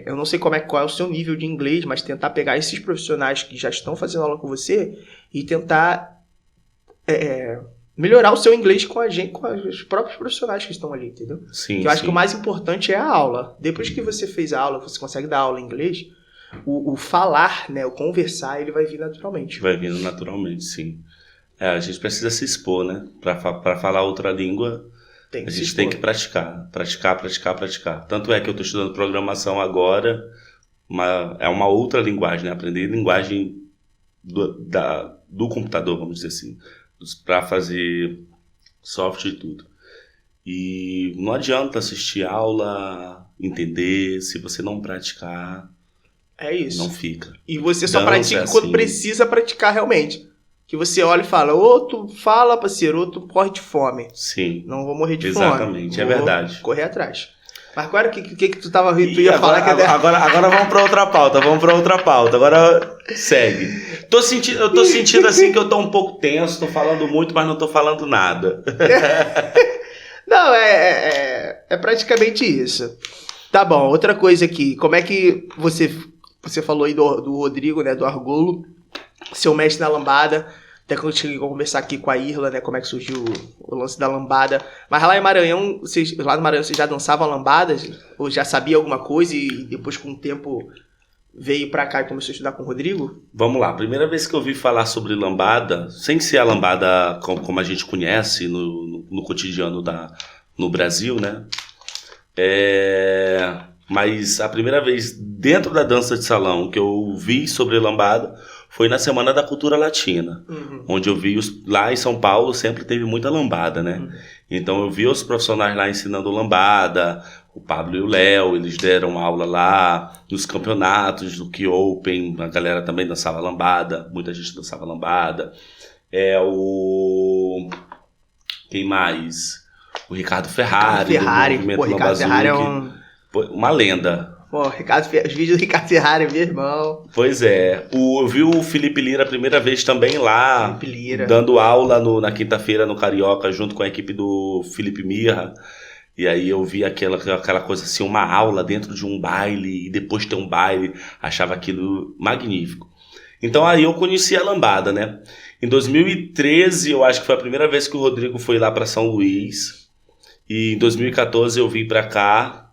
A: eu não sei qual é o seu nível de inglês, mas tentar pegar esses profissionais que já estão fazendo aula com você e tentar melhorar o seu inglês com os próprios profissionais que estão ali, entendeu?
B: Sim,
A: eu acho que o mais importante é a aula. Depois que você fez a aula, você consegue dar aula em inglês, o falar, né, o conversar, ele vai vir naturalmente.
B: Vai vindo naturalmente, sim. A gente precisa se expor, né? Para falar outra língua, a gente tem que praticar. Tanto é que eu estou estudando programação agora, é uma outra linguagem, né? Aprender linguagem do computador, vamos dizer assim, para fazer software e tudo. E não adianta assistir aula, entender, se você não praticar,
A: é isso.
B: Não fica.
A: E você só pratica quando precisa praticar realmente. Que você olha e fala, ou tu fala, parceiro, ou tu corre de fome.
B: Sim.
A: Não vou morrer de
B: fome.
A: Exatamente,
B: é verdade.
A: Correr atrás. Mas agora o que tu tava rindo? Tu
B: ia falar que agora vamos pra outra pauta. Agora segue. Eu tô sentindo assim que eu tô um pouco tenso, tô falando muito, mas não tô falando nada.
A: Não, é praticamente isso. Tá bom, outra coisa aqui. Como é que você falou aí do Rodrigo, né, do Argolo, seu mestre na lambada, até quando eu cheguei a conversar aqui com a Irla, né, como é que surgiu o lance da lambada. Mas lá no Maranhão, vocês já dançavam lambada? Ou já sabia alguma coisa e depois com o tempo veio pra cá e começou a estudar com o Rodrigo?
B: Vamos lá, primeira vez que eu ouvi falar sobre lambada, sem ser a lambada como a gente conhece no cotidiano no Brasil, né? Mas a primeira vez dentro da dança de salão que eu vi sobre lambada foi na Semana da Cultura Latina, onde eu vi lá em São Paulo sempre teve muita lambada, né? Então eu vi os profissionais lá ensinando lambada, o Pablo e o Léo, eles deram aula lá nos campeonatos do Key Open, a galera também dançava lambada, muita gente dançava lambada. Quem mais? O Ricardo Ferrari.
A: Pô, Ricardo Ferrari é
B: uma lenda.
A: Pô, os vídeos do Ricardo Ferrari, meu irmão.
B: Pois é. Eu vi o Felipe Lira a primeira vez também lá, dando aula na quinta-feira no Carioca, junto com a equipe do Felipe Mirra. E aí eu vi aquela coisa assim, uma aula dentro de um baile, e depois ter um baile. Achava aquilo magnífico. Então aí eu conheci a lambada, né? Em 2013, eu acho que foi a primeira vez que o Rodrigo foi lá para São Luís. E em 2014 eu vim para cá.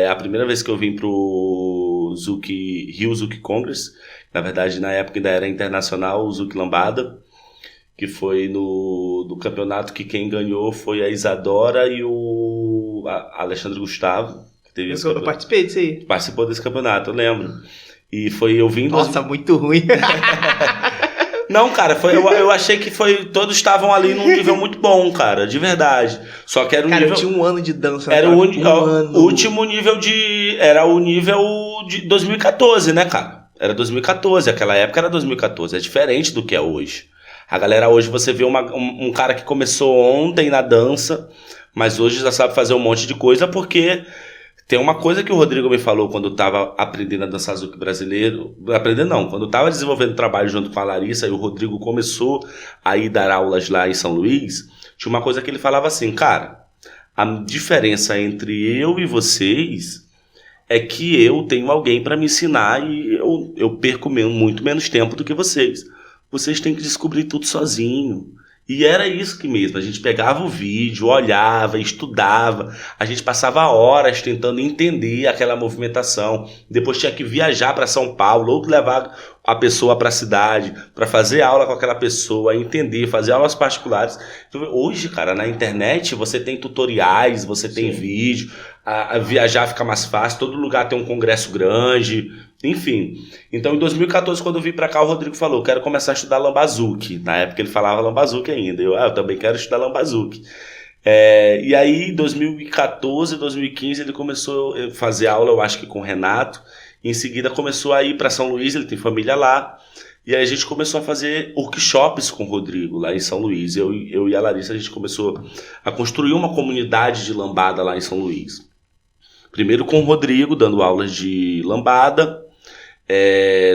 B: A primeira vez que eu vim pro Rio Zouk Congress. Na verdade, na época ainda era internacional, o Zouk Lambada. Que foi do campeonato que quem ganhou foi a Isadora e o Alexandre Gustavo. Que teve
A: eu participei disso aí.
B: Participou desse campeonato, eu lembro. E foi eu vim...
A: Nossa, muito ruim.
B: Não, cara, eu achei que todos estavam ali num nível muito bom, cara, de verdade. Só que era nível...
A: eu tinha um ano de dança.
B: Era o último nível era o nível de 2014, né, cara? Era 2014, aquela época era 2014, é diferente do que é hoje. A galera hoje, você vê um cara que começou ontem na dança, mas hoje já sabe fazer um monte de coisa, porque... Tem uma coisa que o Rodrigo me falou quando eu tava aprendendo a dançar Zouk brasileiro. Aprendendo não, quando eu tava desenvolvendo trabalho junto com a Larissa e o Rodrigo começou a ir dar aulas lá em São Luís, tinha uma coisa que ele falava assim, cara, a diferença entre eu e vocês é que eu tenho alguém para me ensinar e eu perco muito menos tempo do que vocês. Vocês têm que descobrir tudo sozinho. E era isso que mesmo, a gente pegava o vídeo, olhava, estudava, a gente passava horas tentando entender aquela movimentação, depois tinha que viajar para São Paulo, ou levar a pessoa para a cidade, para fazer aula com aquela pessoa, entender, fazer aulas particulares. Então, hoje, cara, na internet você tem tutoriais, você tem vídeo, a viajar fica mais fácil, todo lugar tem um congresso grande, enfim. Então, em 2014, quando eu vim pra cá, o Rodrigo falou, quero começar a estudar Lamba Zouk. Na época ele falava Lamba Zouk ainda. Eu também quero estudar Lamba Zouk. E aí, em 2014, 2015, ele começou a fazer aula, eu acho que com o Renato. Em seguida, começou a ir para São Luís, ele tem família lá. E aí a gente começou a fazer workshops com o Rodrigo, lá em São Luís. Eu e a Larissa, a gente começou a construir uma comunidade de lambada lá em São Luís. Primeiro com o Rodrigo, dando aulas de lambada.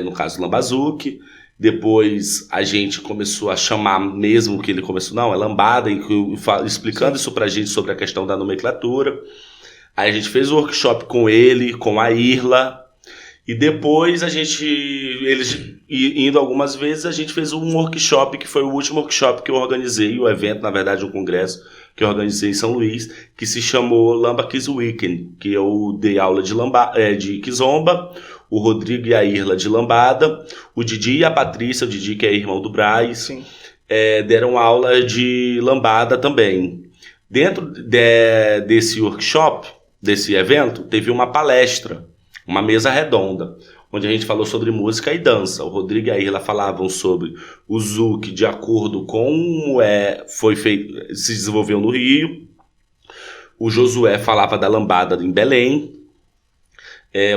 B: No caso Lamba Zouk. Depois a gente começou a chamar mesmo que ele começou, não, é lambada, explicando isso pra gente sobre a questão da nomenclatura. Aí a gente fez o workshop com ele, com a Irla, e depois eles indo algumas vezes, a gente fez um workshop, que foi o último workshop que eu organizei, o evento, na verdade, um congresso que eu organizei em São Luís, que se chamou Lamba Kids Weekend, que eu dei aula de kizomba, o Rodrigo e a Irla de lambada, o Didi e a Patrícia, o Didi que é irmão do Braz, deram aula de lambada também. Dentro desse workshop, desse evento, teve uma palestra, uma mesa redonda, onde a gente falou sobre música e dança. O Rodrigo e a Irla falavam sobre o Zouk de acordo com como foi feito, se desenvolveu no Rio. O Josué falava da lambada em Belém.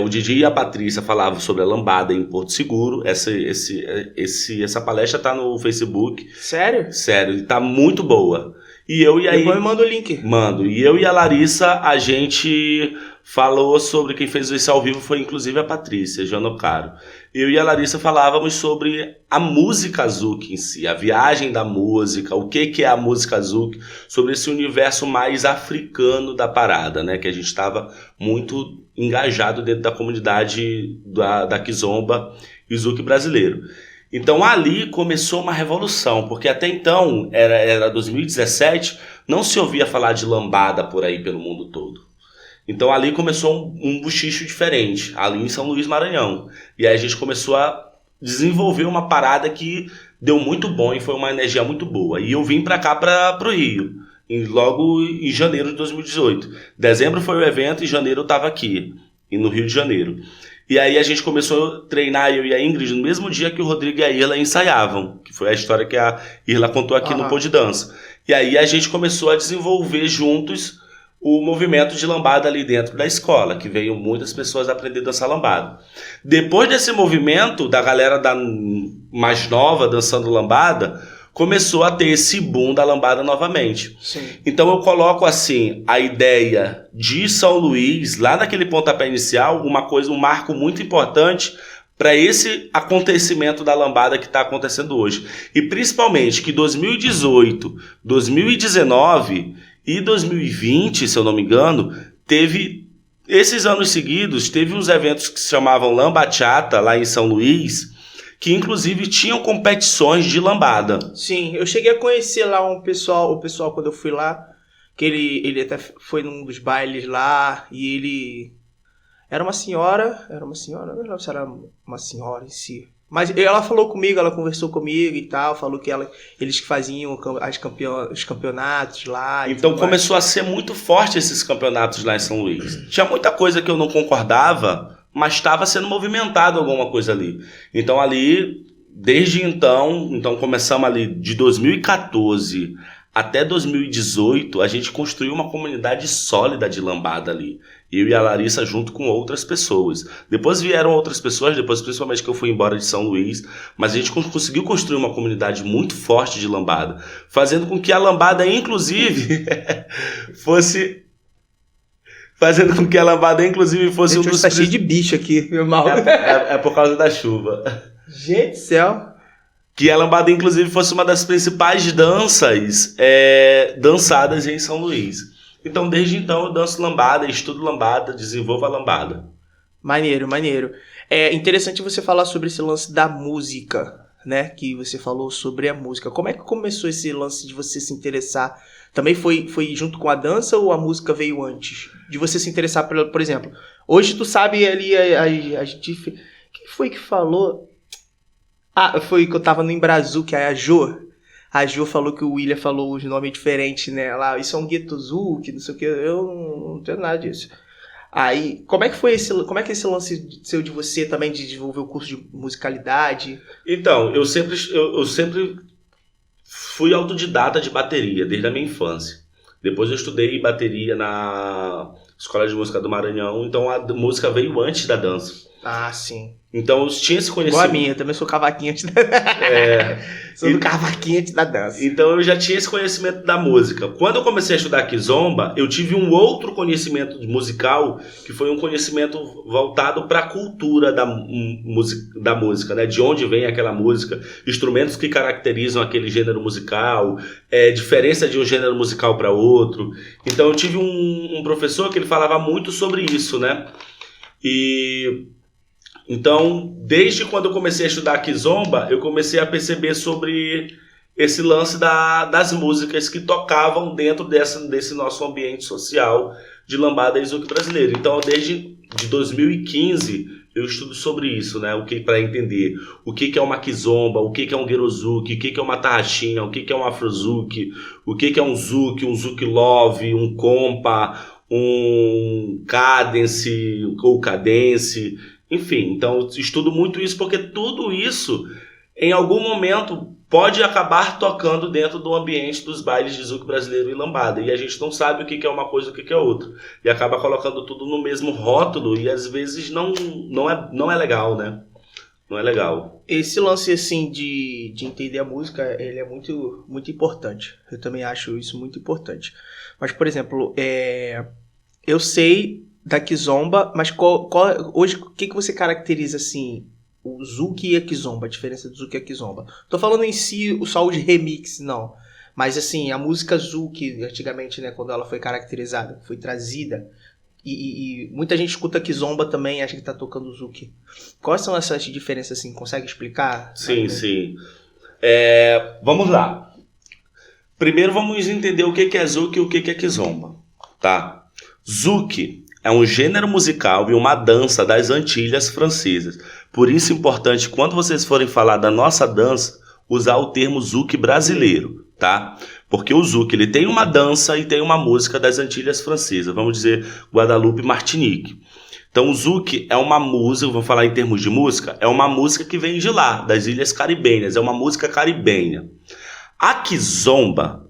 B: O Didi e a Patrícia falavam sobre a lambada em Porto Seguro. Essa palestra tá no Facebook.
A: Sério?
B: Sério, e tá muito boa. E eu e aí...
A: Depois me manda o link.
B: Mando. E eu e a Larissa, a gente falou sobre quem fez isso ao vivo, foi inclusive a Patrícia Janocaro. Eu e a Larissa falávamos sobre a música Zouk em si, a viagem da música, o que é a música Zouk, sobre esse universo mais africano da parada, né? Que a gente estava muito engajado dentro da comunidade da Kizomba e Zouk brasileiro. Então ali começou uma revolução, porque até então, era 2017, não se ouvia falar de lambada por aí pelo mundo todo. Então ali começou um buchicho diferente, ali em São Luís, Maranhão. E aí a gente começou a desenvolver uma parada que deu muito bom e foi uma energia muito boa. E eu vim pra cá, pro Rio, logo em janeiro de 2018. Dezembro foi o evento e em janeiro eu tava aqui, no Rio de Janeiro. E aí a gente começou a treinar, eu e a Ingrid, no mesmo dia que o Rodrigo e a Irla ensaiavam, que foi a história que a Irla contou aqui no Pô de Dança. E aí a gente começou a desenvolver juntos o movimento de lambada ali dentro da escola, que veio muitas pessoas aprender a dançar lambada. Depois desse movimento, da galera mais nova dançando lambada, começou a ter esse boom da lambada novamente.
A: Sim.
B: Então eu coloco assim, a ideia de São Luís, lá naquele pontapé inicial, um marco muito importante para esse acontecimento da lambada que está acontecendo hoje. E principalmente que 2018, 2019 e 2020, se eu não me engano, esses anos seguidos, teve uns eventos que se chamavam Lambachata, lá em São Luís, que inclusive tinham competições de lambada.
A: Sim, eu cheguei a conhecer lá o pessoal quando eu fui lá, que ele até foi num dos bailes lá, e ele era uma senhora, não lembro se era uma senhora em si. Mas ela falou comigo, ela conversou comigo e tal, falou que eles que faziam os campeonatos lá.
B: Então começou a ser muito forte esses campeonatos lá em São Luís. Tinha muita coisa que eu não concordava, mas estava sendo movimentado alguma coisa ali. Então ali, desde então começamos ali de 2014 até 2018, a gente construiu uma comunidade sólida de lambada ali. Eu e a Larissa junto com outras pessoas. Depois vieram outras pessoas, depois principalmente que eu fui embora de São Luís, mas a gente conseguiu construir uma comunidade muito forte de lambada, fazendo com que a lambada, inclusive, fosse
A: um dos... Tá cheio de bicho aqui, meu mal.
B: É por causa da chuva.
A: Gente do céu.
B: Que a lambada, inclusive, fosse uma das principais danças dançadas em São Luís. Então, desde então, eu danço lambada, estudo lambada, desenvolvo a lambada.
A: Maneiro. É interessante você falar sobre esse lance da música, né? Que você falou sobre a música. Como é que começou esse lance de você se interessar? Também foi junto com a dança ou a música veio antes? De você se interessar, por exemplo, hoje tu sabe ali a gente... Quem foi que falou? Foi que eu tava no Embrasil, que é a Jo. A Jo falou que o William falou os nomes diferentes, né? Lá, isso é um Gueto Zuki, não sei o que. Eu não entendo nada disso. Aí, como é que é esse lance seu de você também de desenvolver o curso de musicalidade?
B: Então, eu sempre fui autodidata de bateria, desde a minha infância. Depois eu estudei bateria na Escola de Música do Maranhão, então a música veio antes da dança.
A: Ah, sim.
B: Então eu tinha esse conhecimento.
A: Igual a minha, eu também sou cavaquinho antes da Sou do cavaquinho antes da dança.
B: Então eu já tinha esse conhecimento da música. Quando eu comecei a estudar kizomba, eu tive um outro conhecimento musical, que foi um conhecimento voltado para a cultura da música, né? De onde vem aquela música, instrumentos que caracterizam aquele gênero musical, diferença de um gênero musical para outro. Então eu tive um professor que ele falava muito sobre isso, né? Então, desde quando eu comecei a estudar kizomba, eu comecei a perceber sobre esse lance das músicas que tocavam dentro desse nosso ambiente social de lambada e zouk brasileiro. Então, desde 2015, eu estudo sobre isso, né? Para entender o que é uma kizomba, o que é um guerozouk, o que é uma tarraxinha, o que é um afrozouk, o que é um zouk love, um compa, um cadence ou cadence. Enfim, então eu estudo muito isso porque tudo isso, em algum momento, pode acabar tocando dentro do ambiente dos bailes de zouk brasileiro e lambada. E a gente não sabe o que é uma coisa e o que é outra. E acaba colocando tudo no mesmo rótulo e às vezes não é legal, né? Não é legal.
A: Esse lance, assim, de entender a música, ele é muito, muito importante. Eu também acho isso muito importante. Mas, por exemplo, eu sei da kizomba, mas hoje o que você caracteriza assim o zouk e a kizomba, a diferença do zouk e a kizomba? Tô falando em si o só de remix, não, mas assim a música zouk antigamente, né, quando ela foi caracterizada, foi trazida e muita gente escuta kizomba também, acha que tá tocando zouk. Quais são essas diferenças assim? Consegue explicar?
B: Sim. Vamos lá. Primeiro vamos entender o que é zouk e o que é kizomba, tá? Zouk é um gênero musical e uma dança das Antilhas francesas. Por isso é importante, quando vocês forem falar da nossa dança, usar o termo zouk brasileiro, tá? Porque o zouk, ele tem uma dança e tem uma música das Antilhas francesas. Vamos dizer Guadeloupe e Martinique. Então o zouk é uma música, vou falar em termos de música, é uma música que vem de lá, das Ilhas Caribenhas, é uma música caribenha. A kizomba,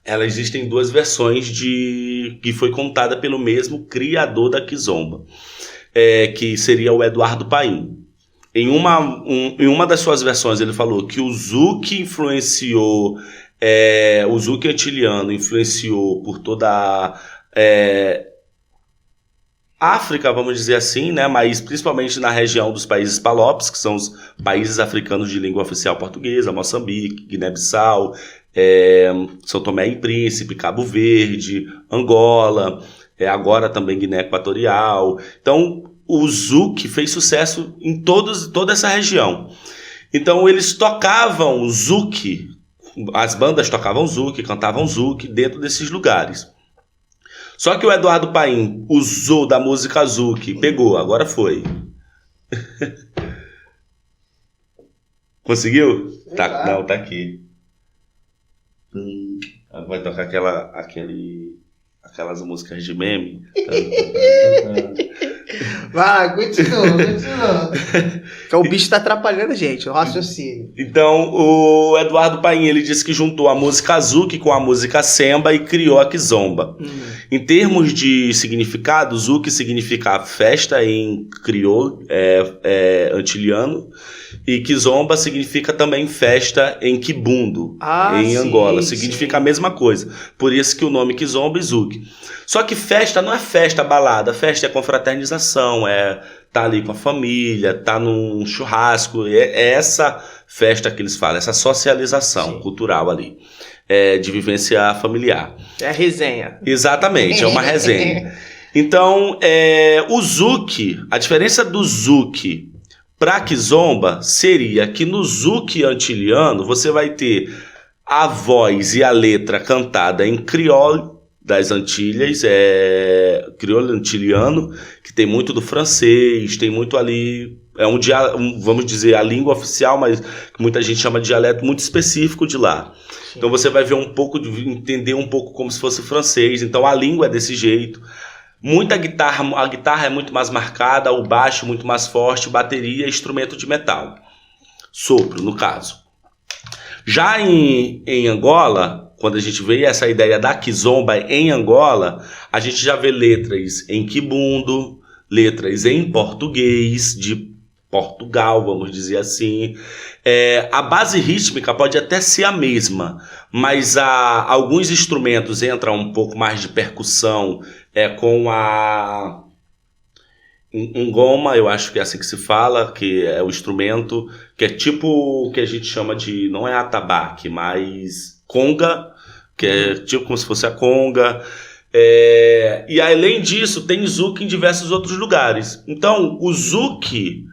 B: existem duas versões que foi contada pelo mesmo criador da kizomba, que seria o Eduardo Paim. Em uma das suas versões ele falou que o zouk influenciou, o zouk antiliano influenciou por toda a África, vamos dizer assim, né? Mas principalmente na região dos países palopes, que são os países africanos de língua oficial portuguesa, Moçambique, Guiné-Bissau, São Tomé e Príncipe, Cabo Verde, Angola, agora também Guiné Equatorial. Então, o zouk fez sucesso em toda essa região. Então, eles tocavam zouk, as bandas tocavam zouk, cantavam zouk dentro desses lugares. Só que o Eduardo Paim usou da música zouk, pegou, agora foi. Conseguiu? Tá, não, tá aqui. Vai tocar aquelas músicas de meme.
A: Vai, continua. Então, o bicho tá atrapalhando a gente, o raciocínio.
B: Então, o Eduardo Paim, ele disse que juntou a música zouk com a música semba e criou a kizomba. Em termos de significado, zouk significa festa em crioulo, antiliano, e kizomba significa também festa em quibundo, em Angola. Significa a mesma coisa. Por isso que o nome kizomba e zouk. Só que festa não é festa balada, festa é confraternização, tá ali com a família, tá num churrasco, é essa festa que eles falam, essa socialização cultural ali, de vivência familiar.
A: É resenha.
B: Exatamente, é uma resenha. Então, o zouk, a diferença do zouk para kizomba seria que no zouk antiliano você vai ter a voz e a letra cantada em crioulo das Antilhas, crioulo antiliano, que tem muito do francês, tem muito ali, vamos dizer, a língua oficial, mas que muita gente chama de dialeto muito específico de lá. Sim. Então você vai ver entender um pouco como se fosse francês, então a língua é desse jeito. A guitarra é muito mais marcada, o baixo muito mais forte, bateria, instrumento de metal. Sopro, no caso. Já em Angola, quando a gente vê essa ideia da kizomba em Angola, a gente já vê letras em quibundo, letras em português, de Portugal, vamos dizer assim. A base rítmica pode até ser a mesma, mas alguns instrumentos entram um pouco mais de percussão, com a ngoma, eu acho que é assim que se fala, que é o instrumento, que é tipo o que a gente chama de, não é atabaque, mas conga, que é tipo como se fosse a conga. E além disso, tem zouk em diversos outros lugares. Então, o zouk,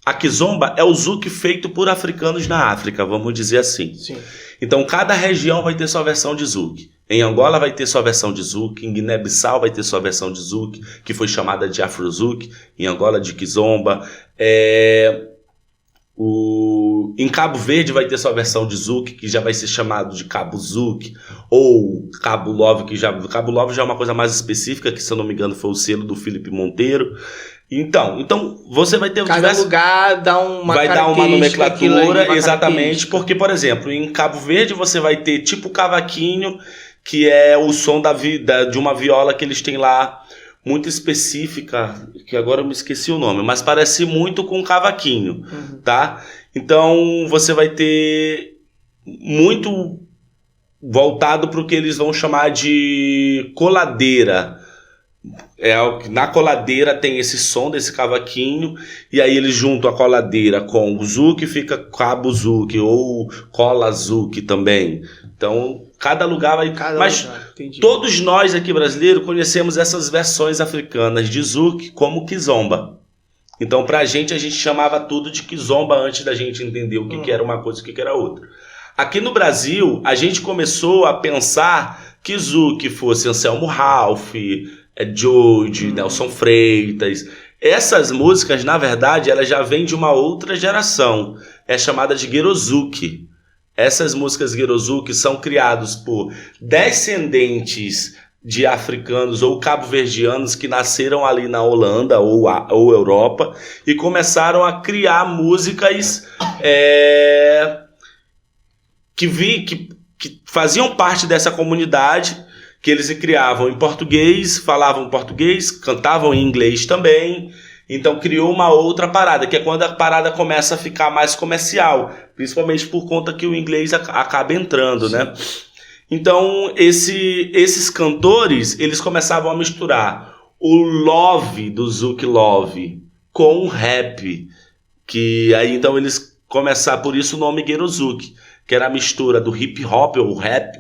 B: a kizomba, é o zouk feito por africanos na África, vamos dizer assim. Sim. Então, cada região vai ter sua versão de zouk. Em Angola vai ter sua versão de zouk, em Guiné-Bissau vai ter sua versão de zouk, que foi chamada de afro-zouk, em Angola de kizomba. Em Cabo Verde vai ter sua versão de zouk, que já vai ser chamado de cabo zouk, ou cabo love, cabo love já é uma coisa mais específica, que se eu não me engano foi o selo do Felipe Monteiro. Então você vai ter
A: cada lugar vai dar uma
B: nomenclatura, exatamente, porque, por exemplo, em Cabo Verde você vai ter tipo cavaquinho, que é o som de uma viola que eles têm lá, muito específica, que agora eu me esqueci o nome, mas parece muito com cavaquinho, tá? Então você vai ter muito voltado para o que eles vão chamar de coladeira. Na coladeira tem esse som desse cavaquinho, e aí eles juntam a coladeira com o zouk, fica cabo zouk ou cola zouk também. Então cada lugar vai... Mas todos nós aqui brasileiros conhecemos essas versões africanas de zouk como kizomba. Então a gente chamava tudo de kizomba antes da gente entender o que era uma coisa e o que era outra. Aqui no Brasil a gente começou a pensar que zouk fosse Anselmo Ralph, George, Nelson Freitas. Essas músicas, na verdade, elas já vêm de uma outra geração. É chamada de guerozouk. Essas músicas guerozouk são criadas por descendentes de africanos ou cabo-verdianos que nasceram ali na Holanda ou Europa e começaram a criar músicas que faziam parte dessa comunidade, que eles criavam em português, falavam português, cantavam em inglês também. Então criou uma outra parada, que é quando a parada começa a ficar mais comercial, principalmente por conta que o inglês acaba entrando, né? Então esses cantores, eles começavam a misturar o love do Zouk Love com o rap, que aí então eles começaram, por isso o nome Guerreiro Zouk, que era a mistura do hip hop ou rap,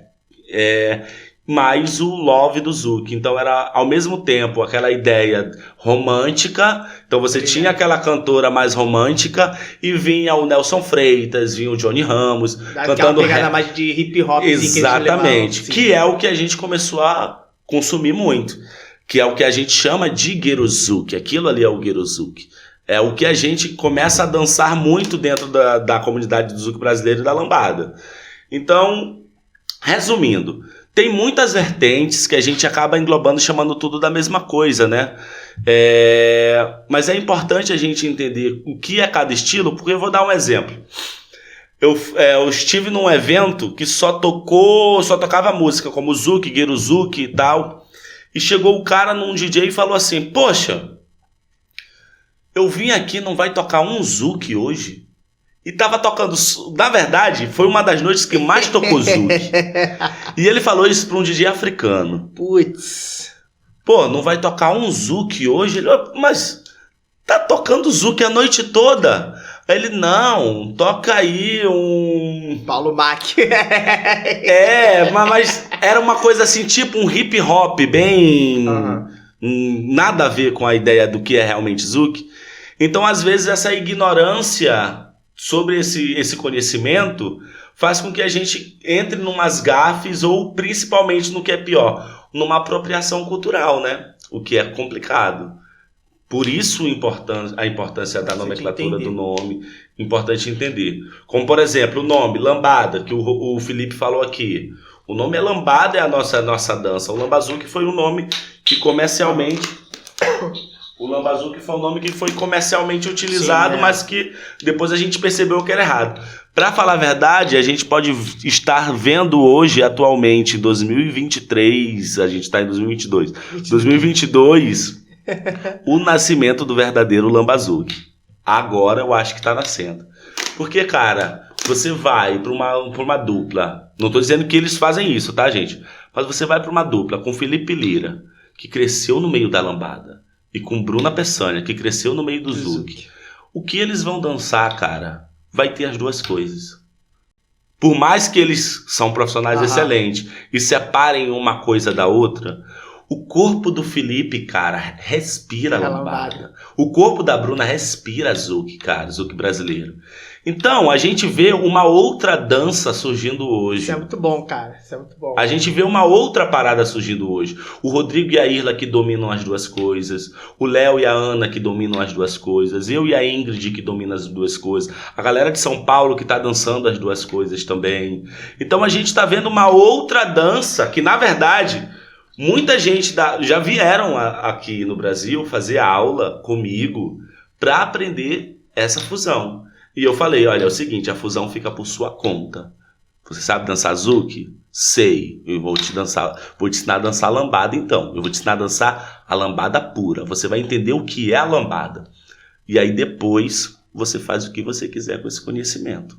B: mais o love do Zouk. Então era ao mesmo tempo aquela ideia romântica, então você tinha aquela cantora mais romântica e vinha o Nelson Freitas, vinha o Johnny Ramos cantando
A: uma pegada mais de hip hop.
B: Exatamente, que é o que a gente começou a consumir muito, que é o que a gente chama de Guerreiro Zouk. Aquilo ali é o Guerreiro Zouk. É o que a gente começa a dançar muito dentro da comunidade do Zouk brasileiro e da lambada. Então, resumindo, tem muitas vertentes que a gente acaba englobando, chamando tudo da mesma coisa, né? Mas é importante a gente entender o que é cada estilo, porque eu vou dar um exemplo. Eu estive num evento que só tocava música, como Zouk, Guerreiro Zouk e tal, e chegou o cara num DJ e falou assim: poxa, eu vim aqui, não vai tocar um Zouk hoje? E tava tocando, na verdade, foi uma das noites que mais tocou Zouk. E ele falou isso pra um DJ africano.
A: Putz.
B: Pô, não vai tocar um Zouk hoje? Ele, mas tá tocando Zouk a noite toda. Aí ele, não, toca aí um...
A: Paulo Mac.
B: Mas era uma coisa assim, tipo um hip hop, bem... nada a ver com a ideia do que é realmente Zouk. Então, às vezes, essa ignorância sobre esse conhecimento faz com que a gente entre numas gafes ou, principalmente, no que é pior, numa apropriação cultural, né? O que é complicado. Por isso a importância da nomenclatura do nome, importante entender. Como, por exemplo, o nome, lambada, que o Felipe falou aqui. O nome é lambada, é a nossa dança. O Lambazouk foi um nome que comercialmente... O Lambazouk foi um nome que foi comercialmente utilizado, mas que depois a gente percebeu que era errado. Para falar a verdade, a gente pode estar vendo hoje, atualmente, em 2023, a gente está em 2022, 2022, o nascimento do verdadeiro Lambazouk. Agora eu acho que está nascendo. Porque, cara, você vai para uma dupla, não estou dizendo que eles fazem isso, tá, gente? Mas você vai para uma dupla com Felipe Lira, que cresceu no meio da lambada, e com Bruna Peçanha, que cresceu no meio do Zouk. O que eles vão dançar, cara, vai ter as duas coisas. Por mais que eles são profissionais excelentes e separem uma coisa da outra, o corpo do Felipe, cara, respira lambada. O corpo da Bruna respira Zouk, cara, Zouk brasileiro. Então, a gente vê uma outra dança surgindo hoje.
A: Isso é muito bom, cara. Isso é muito bom.
B: A gente vê uma outra parada surgindo hoje. O Rodrigo e a Irla que dominam as duas coisas. O Léo e a Ana que dominam as duas coisas. Eu e a Ingrid que dominam as duas coisas. A galera de São Paulo que tá dançando as duas coisas também. Então a gente tá vendo uma outra dança que, na verdade, muita gente já vieram aqui no Brasil fazer aula comigo para aprender essa fusão. E eu falei, olha, é o seguinte, a fusão fica por sua conta. Você sabe dançar Zouk? Sei. Eu vou te ensinar a dançar lambada, então. Eu vou te ensinar a dançar a lambada pura. Você vai entender o que é a lambada. E aí depois você faz o que você quiser com esse conhecimento.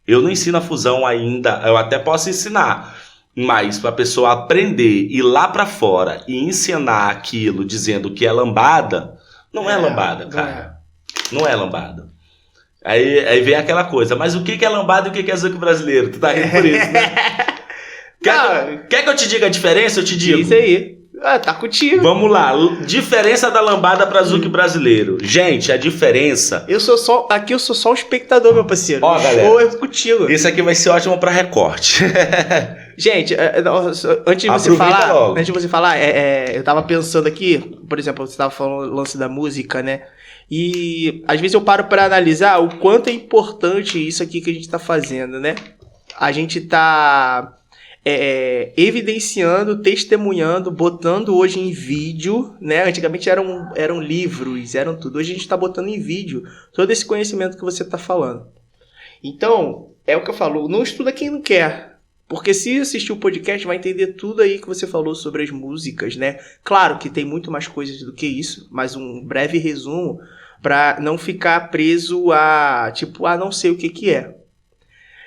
B: Eu não ensino a fusão ainda, eu até posso ensinar, mas para a pessoa aprender, ir lá para fora e ensinar aquilo dizendo que é lambada, não é lambada, cara. Não é lambada. Aí vem aquela coisa, mas o que é lambada e o que é Zouk brasileiro? Tu tá rindo por isso, né? Quer que eu te diga a diferença? Eu te digo.
A: Isso aí. Tá contigo.
B: Vamos lá. Diferença da lambada pra Zouk brasileiro. Gente, a diferença...
A: Aqui eu sou só um espectador, meu parceiro.
B: Ó, galera.
A: Ou é contigo.
B: Isso aqui vai ser ótimo pra recorte.
A: Gente, antes de você falar, eu tava pensando aqui, por exemplo, você tava falando do lance da música, né? E às vezes eu paro para analisar o quanto é importante isso aqui que a gente tá fazendo, né? A gente tá evidenciando, testemunhando, botando hoje em vídeo, né? Antigamente eram livros, eram tudo. Hoje a gente está botando em vídeo todo esse conhecimento que você está falando. Então, é o que eu falo, não estuda quem não quer. Porque se assistir o podcast, vai entender tudo aí que você falou sobre as músicas, né? Claro que tem muito mais coisas do que isso, mas um breve resumo para não ficar preso a, tipo, não sei o que é.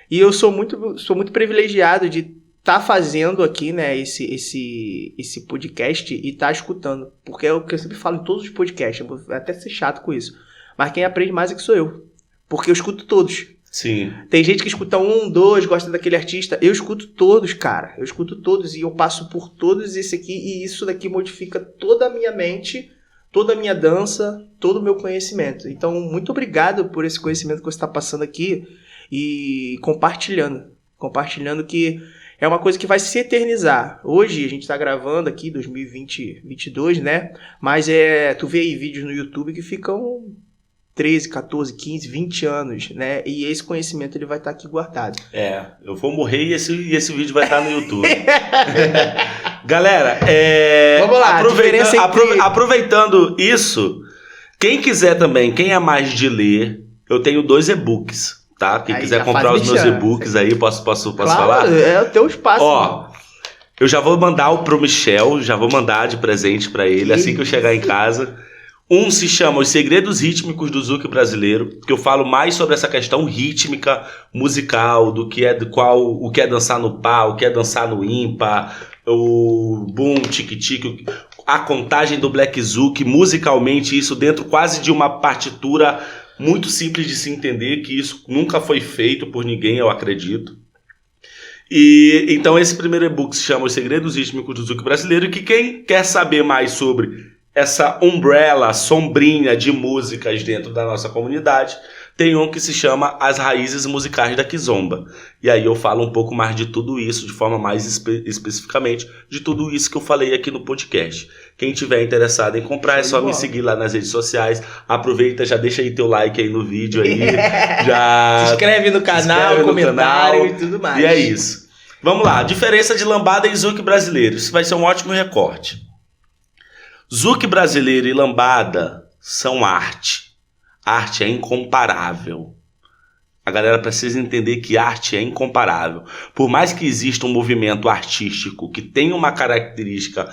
A: E eu sou muito privilegiado de estar fazendo aqui, né, esse podcast e estar escutando. Porque é o que eu sempre falo em todos os podcasts, eu vou até ser chato com isso. Mas quem aprende mais é que sou eu. Porque eu escuto todos.
B: Sim.
A: Tem gente que escuta 1, 2, gosta daquele artista. Eu escuto todos, cara. Eu escuto todos e eu passo por todos esse aqui. E isso daqui modifica toda a minha mente, toda a minha dança, todo o meu conhecimento. Então, muito obrigado por esse conhecimento que você está passando aqui e compartilhando. Compartilhando que é uma coisa que vai se eternizar. Hoje a gente está gravando aqui, 2022, né? Mas tu vê aí vídeos no YouTube que ficam 13, 14, 15, 20 anos, né? E esse conhecimento ele vai estar aqui guardado.
B: Eu vou morrer e esse vídeo vai estar no YouTube. Galera,
A: vamos lá,
B: aproveitando isso, quem quiser também, quem é mais de ler, eu tenho 2 e-books, tá? Quem quiser comprar os meus e-books aí, posso claro, falar?
A: É o teu espaço.
B: Ó, eu já vou mandar pro Michel, já vou mandar de presente pra ele assim que eu chegar em casa. Um se chama Os Segredos Rítmicos do Zouk Brasileiro, que eu falo mais sobre essa questão rítmica, musical, o que é dançar no pá, o que é dançar no ímpar, o boom, tique-tique, a contagem do Black Zouk, musicalmente, isso dentro quase de uma partitura muito simples de se entender, que isso nunca foi feito por ninguém, eu acredito. E então esse primeiro e-book se chama Os Segredos Rítmicos do Zouk Brasileiro, e que quem quer saber mais sobre essa umbrella, sombrinha de músicas dentro da nossa comunidade, tem um que se chama As Raízes Musicais da Kizomba. E aí eu falo um pouco mais de tudo isso, de forma mais especificamente, de tudo isso que eu falei aqui no podcast. Quem tiver interessado em comprar, é só me seguir lá nas redes sociais. Aproveita, já deixa aí teu like aí no vídeo aí. Já
A: se inscreve no canal, comentário e tudo mais.
B: E é isso. Vamos lá, diferença de lambada e zouk brasileiro. Isso vai ser um ótimo recorte. Zouk brasileiro e lambada são arte. Arte é incomparável. A galera precisa entender que arte é incomparável. Por mais que exista um movimento artístico que tenha uma característica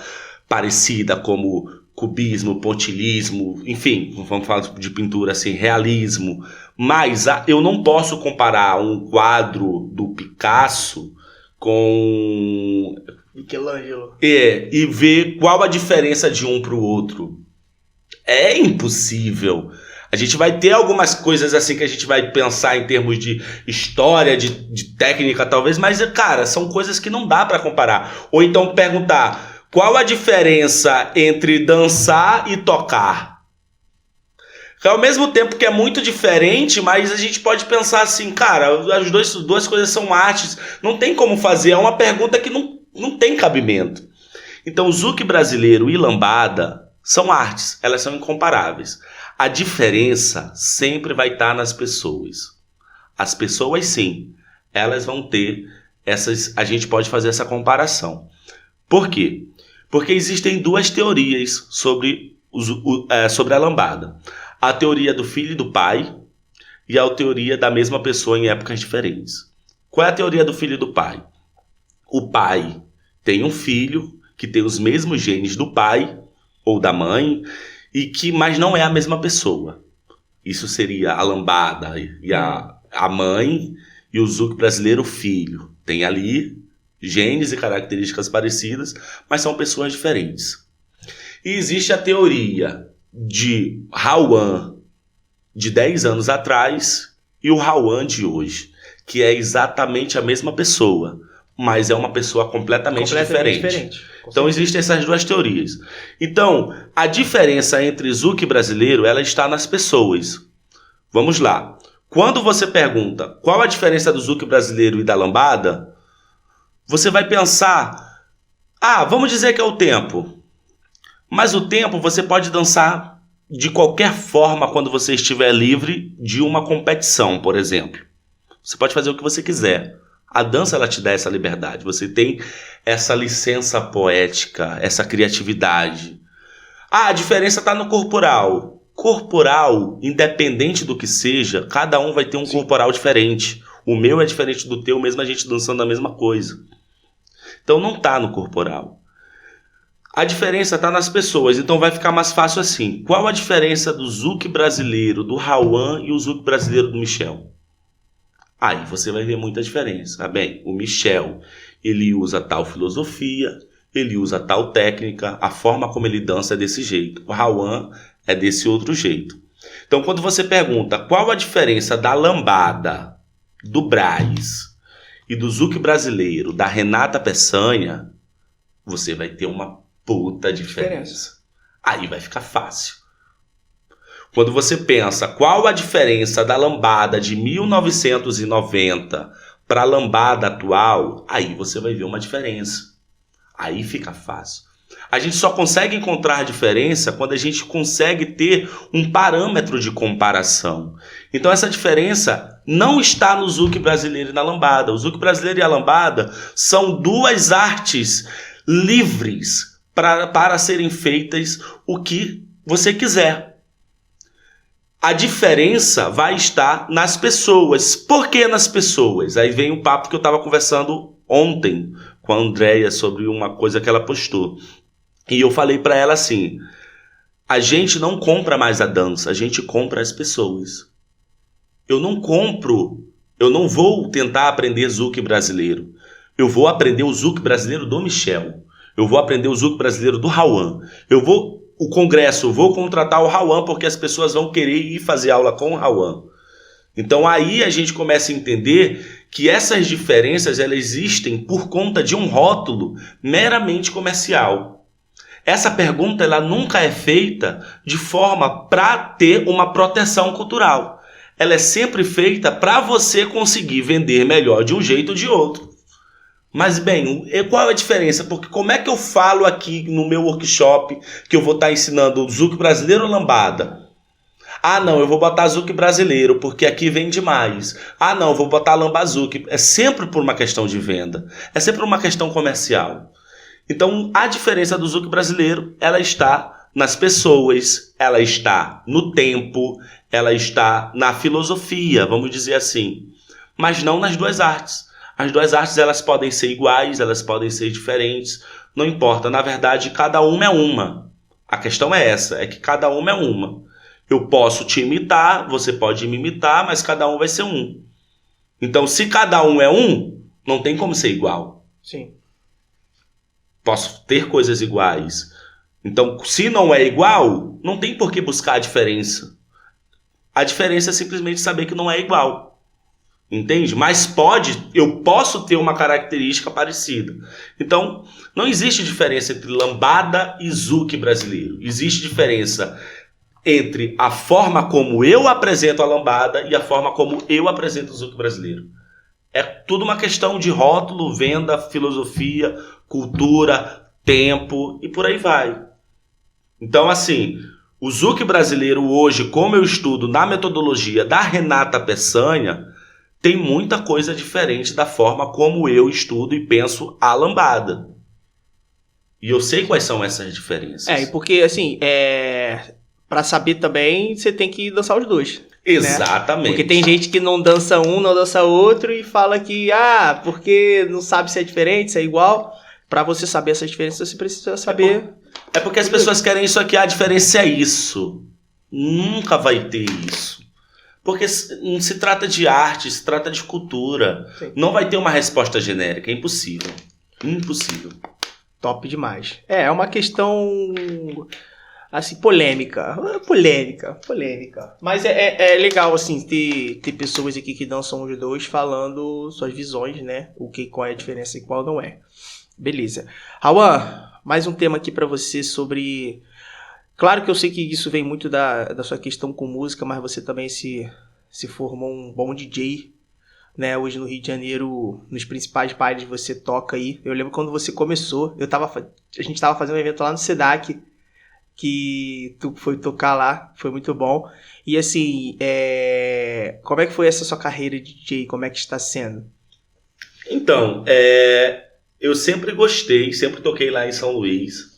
B: parecida, como cubismo, pontilhismo, enfim, vamos falar de pintura assim, realismo, mas eu não posso comparar um quadro do Picasso com
A: Michelangelo.
B: E ver qual a diferença de um para o outro. É impossível. A gente vai ter algumas coisas assim que a gente vai pensar em termos de história, de técnica talvez, mas, cara, são coisas que não dá para comparar. Ou então perguntar qual a diferença entre dançar e tocar. Ao mesmo tempo que é muito diferente, mas a gente pode pensar assim, cara, as duas coisas são artes, não tem como fazer, é uma pergunta que não tem cabimento. Então, zouk brasileiro e lambada são artes, elas são incomparáveis. A diferença sempre vai estar nas pessoas. As pessoas, sim, elas vão ter a gente pode fazer essa comparação. Por quê? Porque existem 2 teorias sobre a lambada. A teoria do filho e do pai e a teoria da mesma pessoa em épocas diferentes. Qual é a teoria do filho e do pai? O pai tem um filho que tem os mesmos genes do pai ou da mãe, mas não é a mesma pessoa. Isso seria a lambada e a mãe, e o zouk brasileiro, o filho. Tem ali genes e características parecidas, mas são pessoas diferentes. E existe a teoria de Rauan de 10 anos atrás e o Rauan de hoje, que é exatamente a mesma pessoa, mas é uma pessoa completamente diferente. Então existem essas 2 teorias. Então, a diferença entre zouk brasileiro, ela está nas pessoas. Vamos lá. Quando você pergunta qual a diferença do zouk brasileiro e da lambada, você vai pensar, vamos dizer que é o tempo. Mas o tempo você pode dançar de qualquer forma quando você estiver livre de uma competição, por exemplo. Você pode fazer o que você quiser. A dança, ela te dá essa liberdade. Você tem essa licença poética, essa criatividade. A diferença está no corporal. Corporal, independente do que seja, cada um vai ter um corporal diferente. O meu é diferente do teu, mesmo a gente dançando a mesma coisa. Então não está no corporal. A diferença está nas pessoas, então vai ficar mais fácil assim. Qual a diferença do Zouk brasileiro, do Rauan e o Zouk brasileiro do Michel? Aí você vai ver muita diferença. Bem, o Michel, ele usa tal filosofia, ele usa tal técnica, a forma como ele dança é desse jeito. O Rauan é desse outro jeito. Então, quando você pergunta qual a diferença da lambada, do Brás e do Zouk brasileiro, da Renata Peçanha, você vai ter uma puta diferença. Aí vai ficar fácil. Quando você pensa qual a diferença da lambada de 1990 para a lambada atual, aí você vai ver uma diferença. Aí fica fácil. A gente só consegue encontrar diferença quando a gente consegue ter um parâmetro de comparação. Então essa diferença não está no Zouk brasileiro e na lambada. O Zouk brasileiro e a lambada são duas artes livres para serem feitas o que você quiser. A diferença vai estar nas pessoas. Por que nas pessoas? Aí vem um papo que eu estava conversando ontem com a Andréia sobre uma coisa que ela postou. E eu falei para ela assim, a gente não compra mais a dança, a gente compra as pessoas. Eu não vou tentar aprender Zouk brasileiro. Eu vou aprender o Zouk brasileiro do Michel. Eu vou aprender o Zouk brasileiro do Rauan. Eu vou contratar o Rauan porque as pessoas vão querer ir fazer aula com o Rauan. Então aí a gente começa a entender que essas diferenças elas existem por conta de um rótulo meramente comercial. Essa pergunta ela nunca é feita de forma para ter uma proteção cultural. Ela é sempre feita para você conseguir vender melhor de um jeito ou de outro. Mas bem, qual é a diferença? Porque como é que eu falo aqui no meu workshop que eu vou estar ensinando Zouk brasileiro ou lambada? Ah, não, eu vou botar Zouk brasileiro, porque aqui vende mais. Ah, não, eu vou botar lamba Zouk. É sempre por uma questão de venda. É sempre uma questão comercial. Então, a diferença do Zouk brasileiro, ela está nas pessoas, ela está no tempo, ela está na filosofia, vamos dizer assim. Mas não nas duas artes. As duas artes, elas podem ser iguais, elas podem ser diferentes. Não importa, na verdade, cada uma é uma. A questão é essa, é que cada uma é uma. Eu posso te imitar, você pode me imitar, mas cada um vai ser um. Então, se cada um é um, não tem como ser igual.
A: Sim.
B: Posso ter coisas iguais. Então, se não é igual, não tem por que buscar a diferença. A diferença é simplesmente saber que não é igual. Entende? Mas eu posso ter uma característica parecida. Então, não existe diferença entre lambada e Zouk brasileiro. Existe diferença entre a forma como eu apresento a lambada e a forma como eu apresento o Zouk brasileiro. É tudo uma questão de rótulo, venda, filosofia, cultura, tempo e por aí vai. Então, assim, o Zouk brasileiro hoje, como eu estudo na metodologia da Renata Peçanha, tem muita coisa diferente da forma como eu estudo e penso a lambada. E eu sei quais são essas diferenças.
A: E porque, assim, para saber também, você tem que dançar os dois.
B: Exatamente.
A: Né? Porque tem gente que não dança um, não dança outro e fala que, porque não sabe se é diferente, se é igual. Para você saber essa diferença, você precisa saber.
B: É porque as pessoas querem isso aqui, a diferença é isso. Nunca vai ter isso. Porque não se trata de arte, se trata de cultura. Sim. Não vai ter uma resposta genérica, é impossível. Impossível.
A: Top demais. É uma questão, assim, polêmica. Polêmica. Mas é legal, assim, ter pessoas aqui que dançam os dois falando suas visões, né? Qual é a diferença e qual não é. Beleza. Rauan, mais um tema aqui pra você sobre... Claro que eu sei que isso vem muito da sua questão com música, mas você também se formou um bom DJ, né? Hoje no Rio de Janeiro, nos principais bailes você toca aí. Eu lembro quando você começou, a gente tava fazendo um evento lá no SEDAC, que tu foi tocar lá, foi muito bom. E assim, como é que foi essa sua carreira de DJ? Como é que está sendo?
B: Então, eu sempre gostei, sempre toquei lá em São Luís.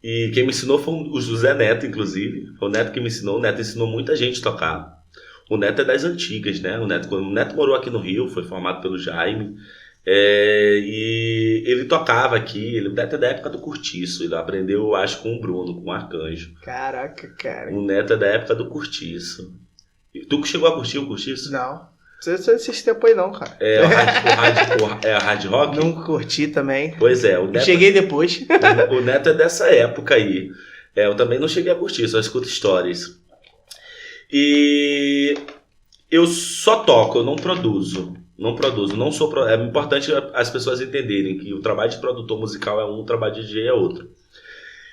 B: E quem me ensinou foi o José Neto, inclusive. Foi o Neto que me ensinou. O Neto ensinou muita gente a tocar. O Neto é das antigas, né? Quando o Neto morou aqui no Rio, foi formado pelo Jaime. E ele tocava aqui. O Neto é da época do Curtiço. Ele aprendeu, eu acho, com o Bruno, com o Arcanjo.
A: Caraca, cara.
B: O Neto é da época do Curtiço. Tu que chegou a curtir o Curtiço?
A: Não. Não sei esses tempos aí não, cara.
B: É a hard rock?
A: Nunca curti também.
B: Pois é. O Neto,
A: cheguei depois.
B: O Neto é dessa época aí. Eu também não cheguei a curtir, só escuto histórias. E eu só toco, eu não produzo. Não sou. É importante as pessoas entenderem que o trabalho de produtor musical é um, o trabalho de DJ é outro.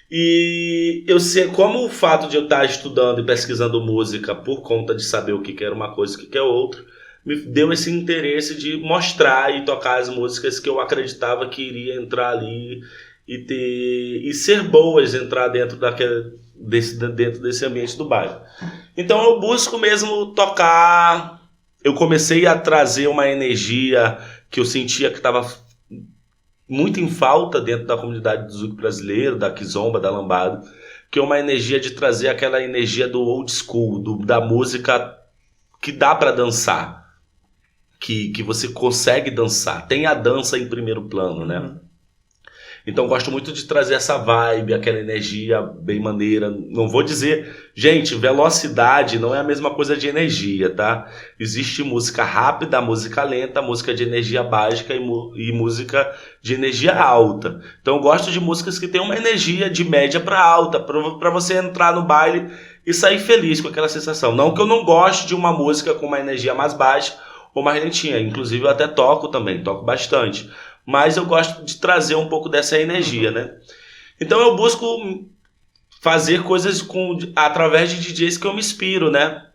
B: E eu sei, como o fato de eu estar estudando e pesquisando música por conta de saber o que era uma coisa e o que é outra, me deu esse interesse de mostrar e tocar as músicas que eu acreditava que iria entrar ali e ser boas, entrar dentro desse ambiente do bairro. Então eu busco mesmo tocar. Eu comecei a trazer uma energia que eu sentia que estava muito em falta dentro da comunidade do Zouk brasileiro, da Kizomba, da Lambada, que é uma energia de trazer aquela energia do old school, da música que dá para dançar, que você consegue dançar, tem a dança em primeiro plano, né? Então gosto muito de trazer essa vibe, aquela energia bem maneira. Não vou dizer... Gente, velocidade não é a mesma coisa de energia, tá? Existe música rápida, música lenta, música de energia básica e música de energia alta. Então eu gosto de músicas que tem uma energia de média para alta, para você entrar no baile e sair feliz com aquela sensação. Não que eu não goste de uma música com uma energia mais baixa ou mais lentinha. Inclusive eu até toco também, toco bastante. Mas eu gosto de trazer um pouco dessa energia, né? Então eu busco fazer coisas através de DJs que eu me inspiro, né?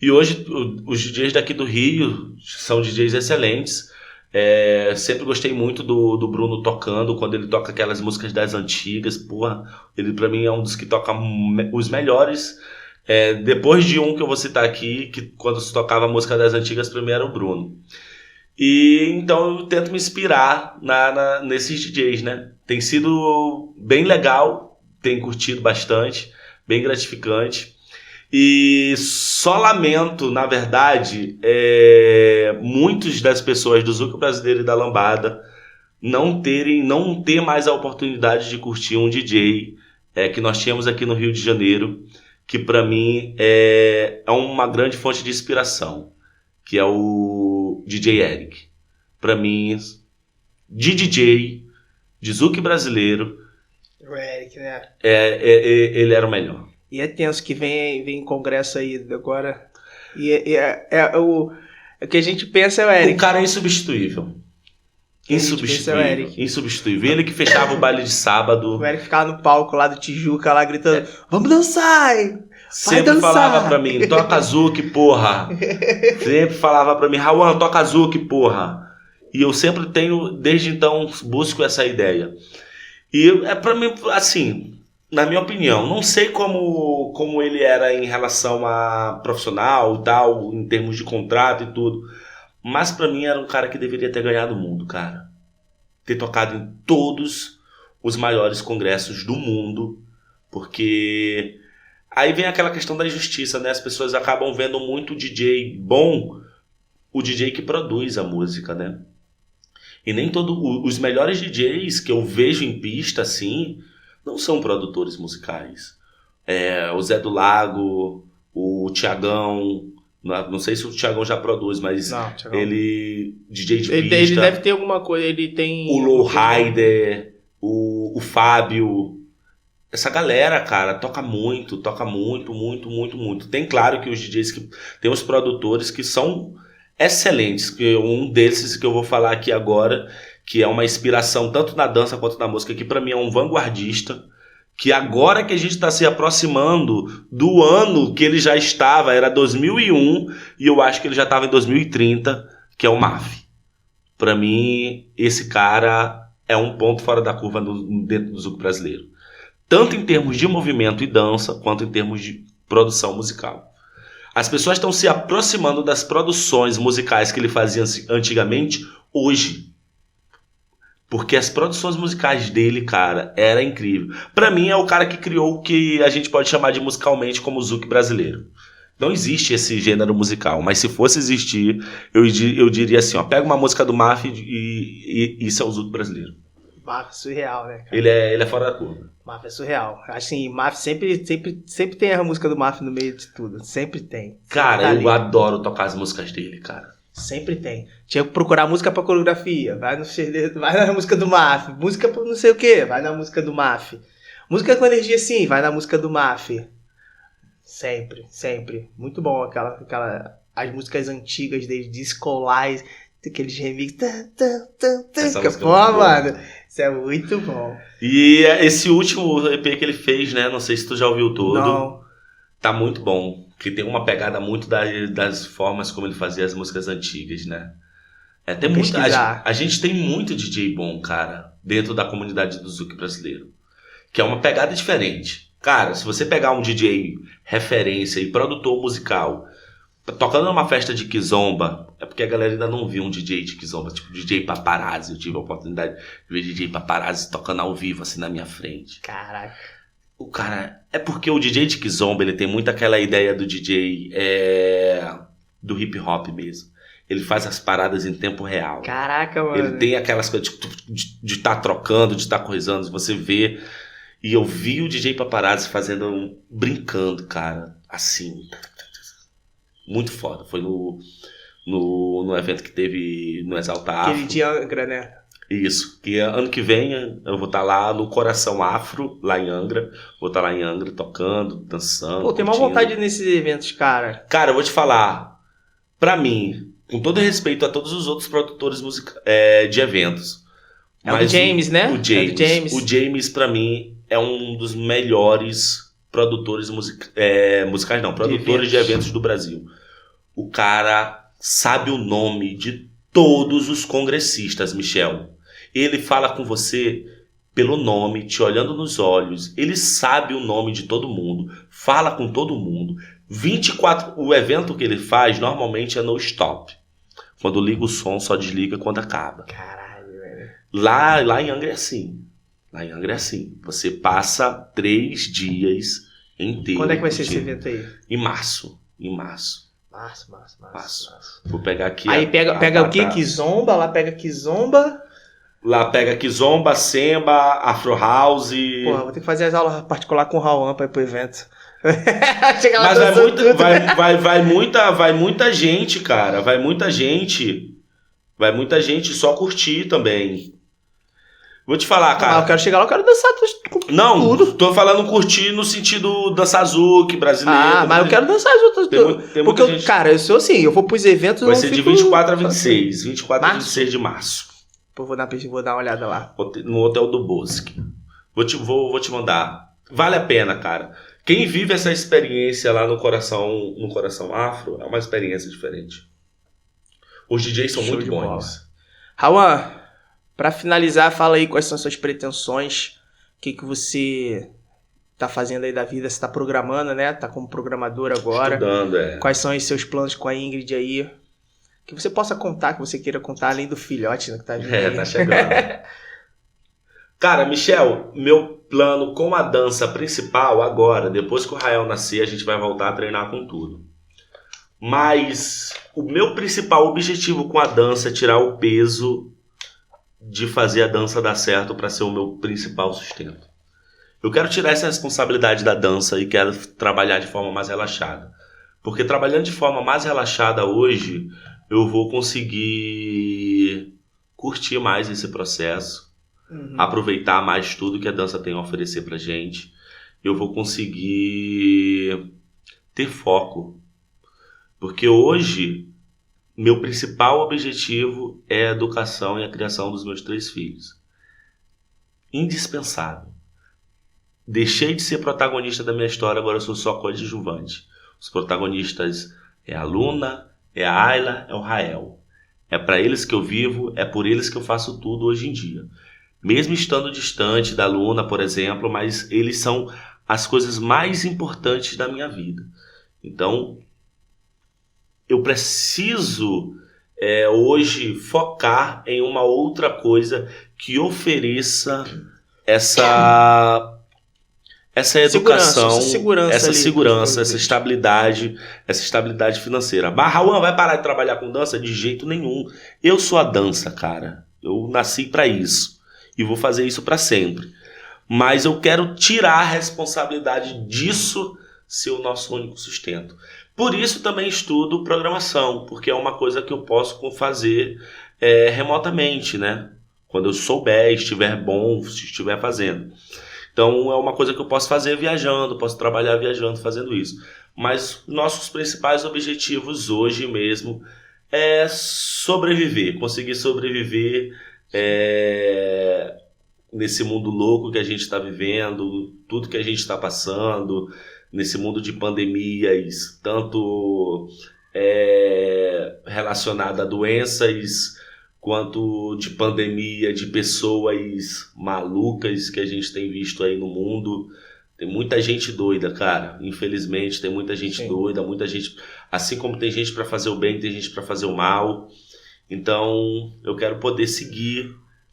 B: E hoje os DJs daqui do Rio são DJs excelentes. Sempre gostei muito do Bruno tocando, quando ele toca aquelas músicas das antigas. Porra, ele pra mim é um dos que toca os melhores. Depois de um que eu vou citar aqui, que quando se tocava a música das antigas, pra mim era o Bruno. E então eu tento me inspirar nesses DJs, né? Tem sido bem legal, tenho curtido bastante, bem gratificante. E só lamento, na verdade, muitas das pessoas do Zouk brasileiro e da Lambada não ter mais a oportunidade de curtir um DJ que nós tínhamos aqui no Rio de Janeiro, que para mim é uma grande fonte de inspiração, que é o DJ Eric. Pra mim, de DJ, de Zouk brasileiro,
A: o Eric, né?
B: Ele era o melhor.
A: E é tenso que vem congresso aí agora. O que a gente pensa é o Eric.
B: O cara é insubstituível. Insubstituível. Ele que fechava o baile de sábado.
A: O Eric ficava no palco lá do Tijuca, lá gritando: vamos dançar!
B: Sempre falava pra mim, toca Zouk, porra. Sempre falava pra mim, Rauan, toca Zouk, porra. E eu sempre tenho, desde então, busco essa ideia. E pra mim, assim, na minha opinião, não sei como ele era em relação a profissional e tal, em termos de contrato e tudo. Mas pra mim era um cara que deveria ter ganhado o mundo, cara. Ter tocado em todos os maiores congressos do mundo, porque... Aí vem aquela questão da injustiça, né? As pessoas acabam vendo muito o DJ bom, o DJ que produz a música, né? E nem os melhores DJs que eu vejo em pista, assim, não são produtores musicais. O Zé do Lago, o Thiagão, não sei se o Thiagão já produz, mas não, ele, DJ de pista.
A: Ele deve ter alguma coisa, ele tem...
B: O Low Rider, o Fábio... Essa galera, cara, toca muito. Tem, claro, que os DJs que... Tem os produtores que são excelentes. Um desses que eu vou falar aqui agora, que é uma inspiração tanto na dança quanto na música, que pra mim é um vanguardista, que agora que a gente tá se aproximando do ano que ele já estava, era 2001, e eu acho que ele já estava em 2030, que é o Maf. Pra mim, esse cara é um ponto fora da curva dentro do Zouk brasileiro. Tanto em termos de movimento e dança, quanto em termos de produção musical. As pessoas estão se aproximando das produções musicais que ele fazia antigamente hoje. Porque as produções musicais dele, cara, era incrível. Pra mim, é o cara que criou o que a gente pode chamar de musicalmente como o Zouk brasileiro. Não existe esse gênero musical, mas se fosse existir, eu diria assim, ó, pega uma música do Maf e isso é o Zouk brasileiro.
A: Maf é surreal, né, cara?
B: Ele é fora da curva.
A: Maf é surreal. Assim, Maf sempre tem a música do Maf no meio de tudo. Sempre tem. Sempre
B: Cara,
A: tá
B: eu
A: ali.
B: adoro tocar as músicas dele, cara.
A: Sempre tem. Tinha que procurar música pra coreografia. Vai na música do Maf. Música pra não sei o que. Vai na música do Maf. Música com energia sim. Vai na música do Maf. Sempre, sempre. Muito bom as músicas antigas dele, Discolais, aqueles remix.
B: Essa
A: Pô, mano. Isso é muito bom.
B: E esse último EP que ele fez, né? Não sei se tu já ouviu todo.
A: Não.
B: Tá muito bom. Que tem uma pegada muito das formas como ele fazia as músicas antigas, né? Tem
A: Vou
B: muito,
A: pesquisar.
B: a gente tem muito DJ bom, cara, dentro da comunidade do Zouk brasileiro. Que é uma pegada diferente. Cara, se você pegar um DJ referência e produtor musical tocando numa festa de Kizomba, é porque a galera ainda não viu um DJ de Kizomba, tipo DJ Paparazzi. Eu tive a oportunidade de ver DJ Paparazzi tocando ao vivo, assim, na minha frente.
A: Caraca.
B: O cara... É porque o DJ de Kizomba, ele tem muito aquela ideia do DJ do hip hop mesmo. Ele faz as paradas em tempo real.
A: Caraca, mano.
B: Ele tem aquelas coisas de estar trocando, de estar coisando, você vê. E eu vi o DJ Paparazzi brincando, cara, assim. Muito foda. Foi no evento que teve no Exalta Afro.
A: Aquele de Angra, né?
B: Isso, que ano que vem eu vou estar lá no Coração Afro, lá em Angra. Vou estar lá em Angra tocando, dançando.
A: Pô, tem uma
B: curtindo.
A: vontade nesses eventos, cara.
B: Cara, eu vou te falar, pra mim, com todo respeito a todos os outros produtores de eventos.
A: É o James, né?
B: O James,
A: É do James.
B: O James, pra mim, é um dos melhores produtores musicais, não, produtores de eventos do Brasil. O cara sabe o nome de todos os congressistas, Michel. Ele fala com você pelo nome, te olhando nos olhos. Ele sabe o nome de todo mundo, fala com todo mundo. O evento que ele faz normalmente é no stop. Quando liga o som, só desliga quando acaba.
A: Caralho, velho.
B: Lá em Angra é assim. Lá em Angra é assim. Você passa 3 dias inteiros.
A: Quando é que vai ser esse
B: curtindo.
A: evento aí?
B: Em março.
A: Massa.
B: Vou pegar aqui.
A: Aí pega o quê?
B: data.
A: Kizomba? Lá pega Kizomba.
B: Lá pega Kizomba, Semba, Afro House.
A: Porra, vou ter que fazer as aulas particulares com o Rauan pra ir pro evento. Chega lá
B: Mas
A: dançando tudo.
B: vai muita gente, cara. Vai muita gente só curtir também. Vou te falar, cara.
A: Eu quero chegar lá, eu quero dançar
B: Não,
A: tudo.
B: tô falando curtir no sentido dançar Zouk brasileiro.
A: Mas eu quero dançar as outras.
B: Tem
A: Porque,
B: muita gente.
A: cara, eu sou assim, eu vou pros eventos...
B: Vai
A: eu
B: ser
A: não
B: de
A: fico-
B: 24 a 26. 24 a
A: Março?
B: 26 de março.
A: Pô, vou dar uma olhada lá.
B: No Hotel do Bosque. Vou te mandar. Vale a pena, cara. Quem vive essa experiência lá no Coração Afro é uma experiência diferente. Os DJs são
A: Show
B: muito
A: de
B: bons.
A: bola. Rauan, pra finalizar, fala aí quais são suas pretensões. O que você tá fazendo aí da vida? Você tá programando, né? Tá como programador agora.
B: Estudando,
A: Quais são os seus planos com a Ingrid aí? Que você possa contar, que você queira contar, além do filhote, né, que tá vindo aí.
B: tá chegando. Cara, Michel, meu plano com a dança principal agora, depois que o Rael nascer, a gente vai voltar a treinar com tudo. Mas o meu principal objetivo com a dança é tirar o peso de fazer a dança dar certo para ser o meu principal sustento. Eu quero tirar essa responsabilidade da dança e quero trabalhar de forma mais relaxada. Porque trabalhando de forma mais relaxada hoje, eu vou conseguir curtir mais esse processo. Aproveitar mais tudo que a dança tem a oferecer pra gente. Eu vou conseguir ter foco. Porque hoje, meu principal objetivo é a educação e a criação dos meus 3 filhos. Indispensável. Deixei de ser protagonista da minha história, agora eu sou só coadjuvante. Os protagonistas é a Luna, é a Ayla, é o Rael. É pra eles que eu vivo, é por eles que eu faço tudo hoje em dia. Mesmo estando distante da Luna, por exemplo, mas eles são as coisas mais importantes da minha vida. Então, eu preciso hoje focar em uma outra coisa que ofereça essa educação, essa segurança, essa estabilidade financeira. Mas Rauan vai parar de trabalhar com dança? De jeito nenhum. Eu sou a dança, cara. Eu nasci pra isso e vou fazer isso pra sempre. Mas eu quero tirar a responsabilidade disso ser o nosso único sustento. Por isso também estudo programação, porque é uma coisa que eu posso fazer remotamente, né? Quando eu souber, estiver bom, se estiver fazendo. Então é uma coisa que eu posso fazer viajando, posso trabalhar viajando, fazendo isso. Mas nossos principais objetivos hoje mesmo é sobreviver, conseguir sobreviver nesse mundo louco que a gente está vivendo, tudo que a gente está passando, nesse mundo de pandemias, tanto relacionada a doenças, quanto de pandemia, de pessoas malucas que a gente tem visto aí no mundo. Tem muita gente doida, cara. Infelizmente, tem muita gente doida, muita gente... Assim como tem gente para fazer o bem, tem gente para fazer o mal. Então, eu quero poder seguir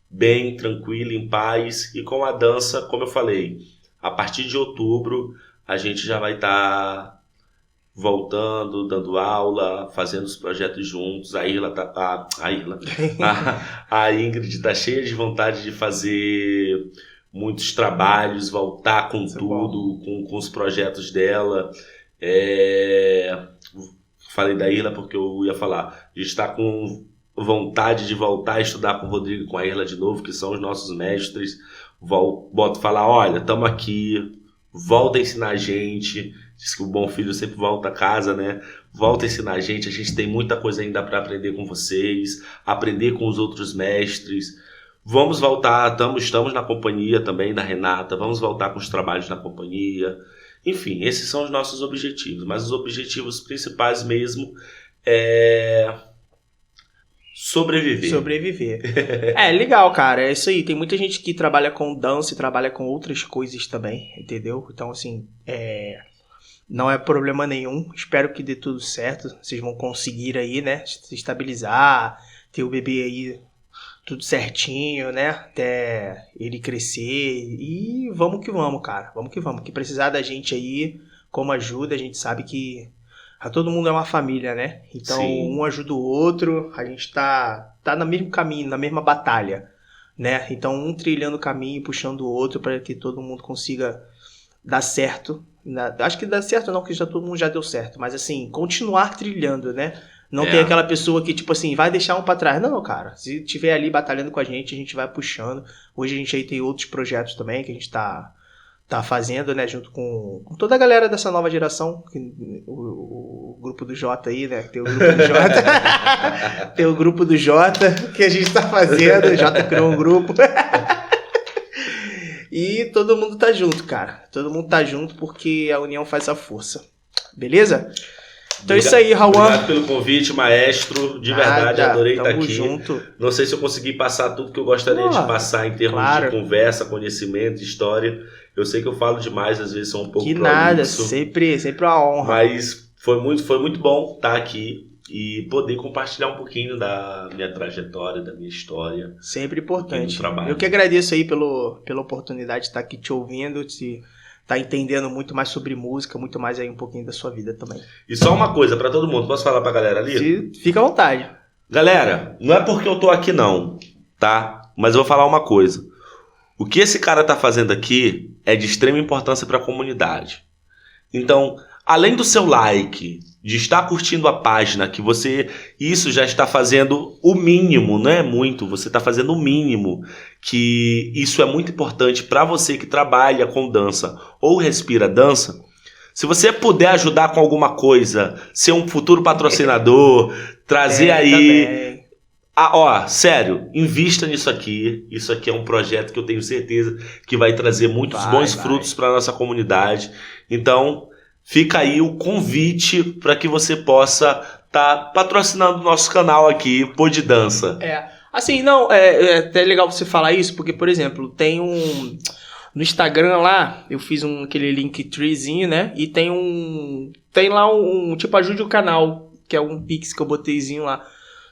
B: bem, tranquilo, em paz. E com a dança, como eu falei, a partir de outubro, a gente já vai estar voltando, dando aula, fazendo os projetos juntos. A Ingrid tá cheia de vontade de fazer muitos trabalhos, voltar com tudo, com os projetos dela. Falei da Irla porque eu ia falar, a gente está com vontade de voltar a estudar com o Rodrigo e com a Irla de novo, que são os nossos mestres. Falar, olha, estamos aqui, volta a ensinar a gente. Diz que o bom filho sempre volta a casa, né? Volta a ensinar a gente tem muita coisa ainda para aprender com vocês, aprender com os outros mestres. Vamos voltar, estamos na companhia também da Renata, vamos voltar com os trabalhos na companhia. Enfim, esses são os nossos objetivos, mas os objetivos principais mesmo é sobreviver.
A: Legal, cara, é isso aí. Tem muita gente que trabalha com dança e trabalha com outras coisas também, entendeu? Então, assim, não é problema nenhum. Espero que dê tudo certo. Vocês vão conseguir aí, né? Se estabilizar, ter o bebê aí tudo certinho, né? Até ele crescer. E vamos que vamos, cara. Vamos que vamos. Que precisar da gente aí, como ajuda, a gente sabe que todo mundo é uma família, né? Então, um ajuda o outro. A gente tá no mesmo caminho, na mesma batalha, né? Então, um trilhando o caminho, puxando o outro para que todo mundo consiga dar certo. Acho que dá certo não, porque todo mundo já deu certo. Mas assim, continuar trilhando, né? Não tem aquela pessoa que, tipo assim, vai deixar um pra trás. Não, cara. Se tiver ali batalhando com a gente vai puxando. Hoje a gente aí tem outros projetos também que a gente tá fazendo, né? Junto com toda a galera dessa nova geração. O grupo do Jota aí, né? Tem o grupo do Jota. Tem o grupo do Jota que a gente tá fazendo. O Jota criou um grupo. E todo mundo tá junto, cara. Todo mundo tá junto porque a união faz a força. Beleza? Então é isso aí, Rauan.
B: Obrigado pelo convite, maestro. De verdade, adorei estar aqui.
A: Junto.
B: Não sei se eu consegui passar tudo que eu gostaria de passar em termos de conversa, conhecimento, história. Eu sei que eu falo demais, às vezes sou um pouco
A: prolixo. Que nada, sempre uma honra.
B: Mas foi muito bom estar aqui e poder compartilhar um pouquinho da minha trajetória, da minha história.
A: Sempre importante. Eu que agradeço aí pela oportunidade de estar aqui te ouvindo, de estar entendendo muito mais sobre música, muito mais aí um pouquinho da sua vida também.
B: E só uma coisa para todo mundo, posso falar pra galera ali?
A: Fica à vontade.
B: Galera, não é porque eu tô aqui não, tá? Mas eu vou falar uma coisa. O que esse cara tá fazendo aqui é de extrema importância para a comunidade. Então, além do seu like, de estar curtindo a página, que isso já está fazendo o mínimo, não é muito, você está fazendo o mínimo, que isso é muito importante para você que trabalha com dança ou respira dança. Se você puder ajudar com alguma coisa, ser um futuro patrocinador, trazer aí...
A: Também.
B: Sério, invista nisso aqui. Isso aqui é um projeto que eu tenho certeza que vai trazer muitos bons frutos para a nossa comunidade. Então, fica aí o convite para que você possa estar patrocinando o nosso canal aqui, Pô de Dança.
A: Assim, não, é até legal você falar isso, porque, por exemplo, tem no Instagram lá, eu fiz aquele linktreezinho, né? E tem lá um tipo, ajude o canal, que é um pix que eu boteizinho lá.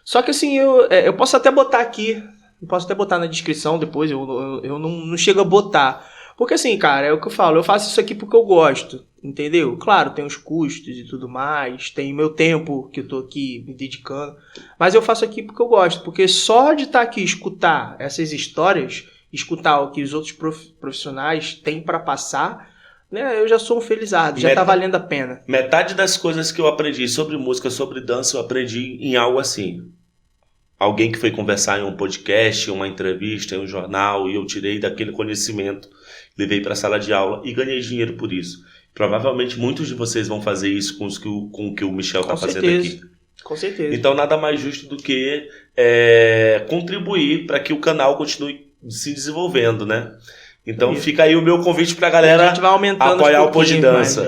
A: Só que assim, eu posso até botar aqui, posso até botar na descrição depois, eu não chego a botar. Porque assim, cara, é o que eu falo, eu faço isso aqui porque eu gosto, entendeu? Claro, tem os custos e tudo mais, tem meu tempo que eu tô aqui me dedicando, mas eu faço aqui porque eu gosto, porque só de estar aqui e escutar essas histórias, escutar o que os outros profissionais têm para passar, né, eu já sou um felizardo, já tá valendo a pena.
B: Metade das coisas que eu aprendi sobre música, sobre dança, eu aprendi em algo assim. Alguém que foi conversar em um podcast, em uma entrevista, em um jornal, e eu tirei daquele conhecimento, levei para a sala de aula e ganhei dinheiro por isso. Provavelmente muitos de vocês vão fazer isso com o que o Michel está fazendo aqui.
A: Com certeza.
B: Então nada mais justo do que contribuir para que o canal continue se desenvolvendo, né? Então fica aí o meu convite pra galera apoiar o Pô de Dança.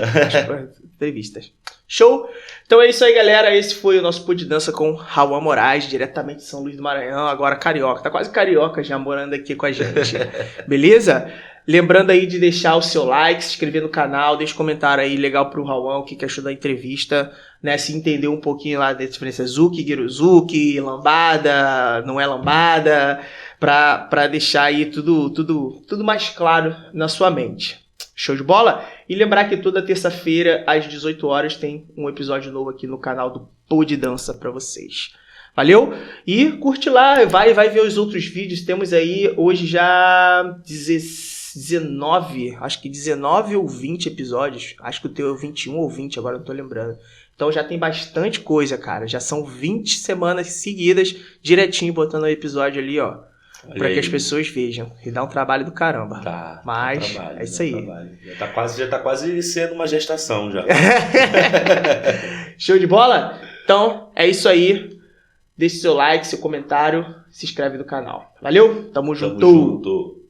A: Entrevistas. Show? Então é isso aí, galera. Esse foi o nosso Pô de Dança com Rauan Moraes, diretamente de São Luís do Maranhão, agora carioca. Tá quase carioca já morando aqui com a gente. Beleza? Lembrando aí de deixar o seu like, se inscrever no canal, deixa um comentário aí legal pro Rauan, o que achou da entrevista, né? Se entendeu um pouquinho lá da diferença Zuki, Girozuki, lambada, não é lambada, pra deixar aí tudo mais claro na sua mente. Show de bola? E lembrar que toda terça-feira, às 18 horas, tem um episódio novo aqui no canal do Pô de Dança pra vocês. Valeu? E curte lá, vai ver os outros vídeos. Temos aí hoje já 19, acho que 19 ou 20 episódios. Acho que o teu é 21 ou 20, agora não tô lembrando. Então já tem bastante coisa, cara. Já são 20 semanas seguidas, direitinho, botando o episódio ali, ó. Pra que as pessoas vejam. E dá um trabalho do caramba.
B: Tá.
A: Mas
B: trabalho,
A: é isso aí.
B: Já tá quase sendo uma gestação já.
A: Show de bola? Então, é isso aí. Deixe seu like, seu comentário, se inscreve no canal. Valeu? Tamo junto.
B: Tamo junto.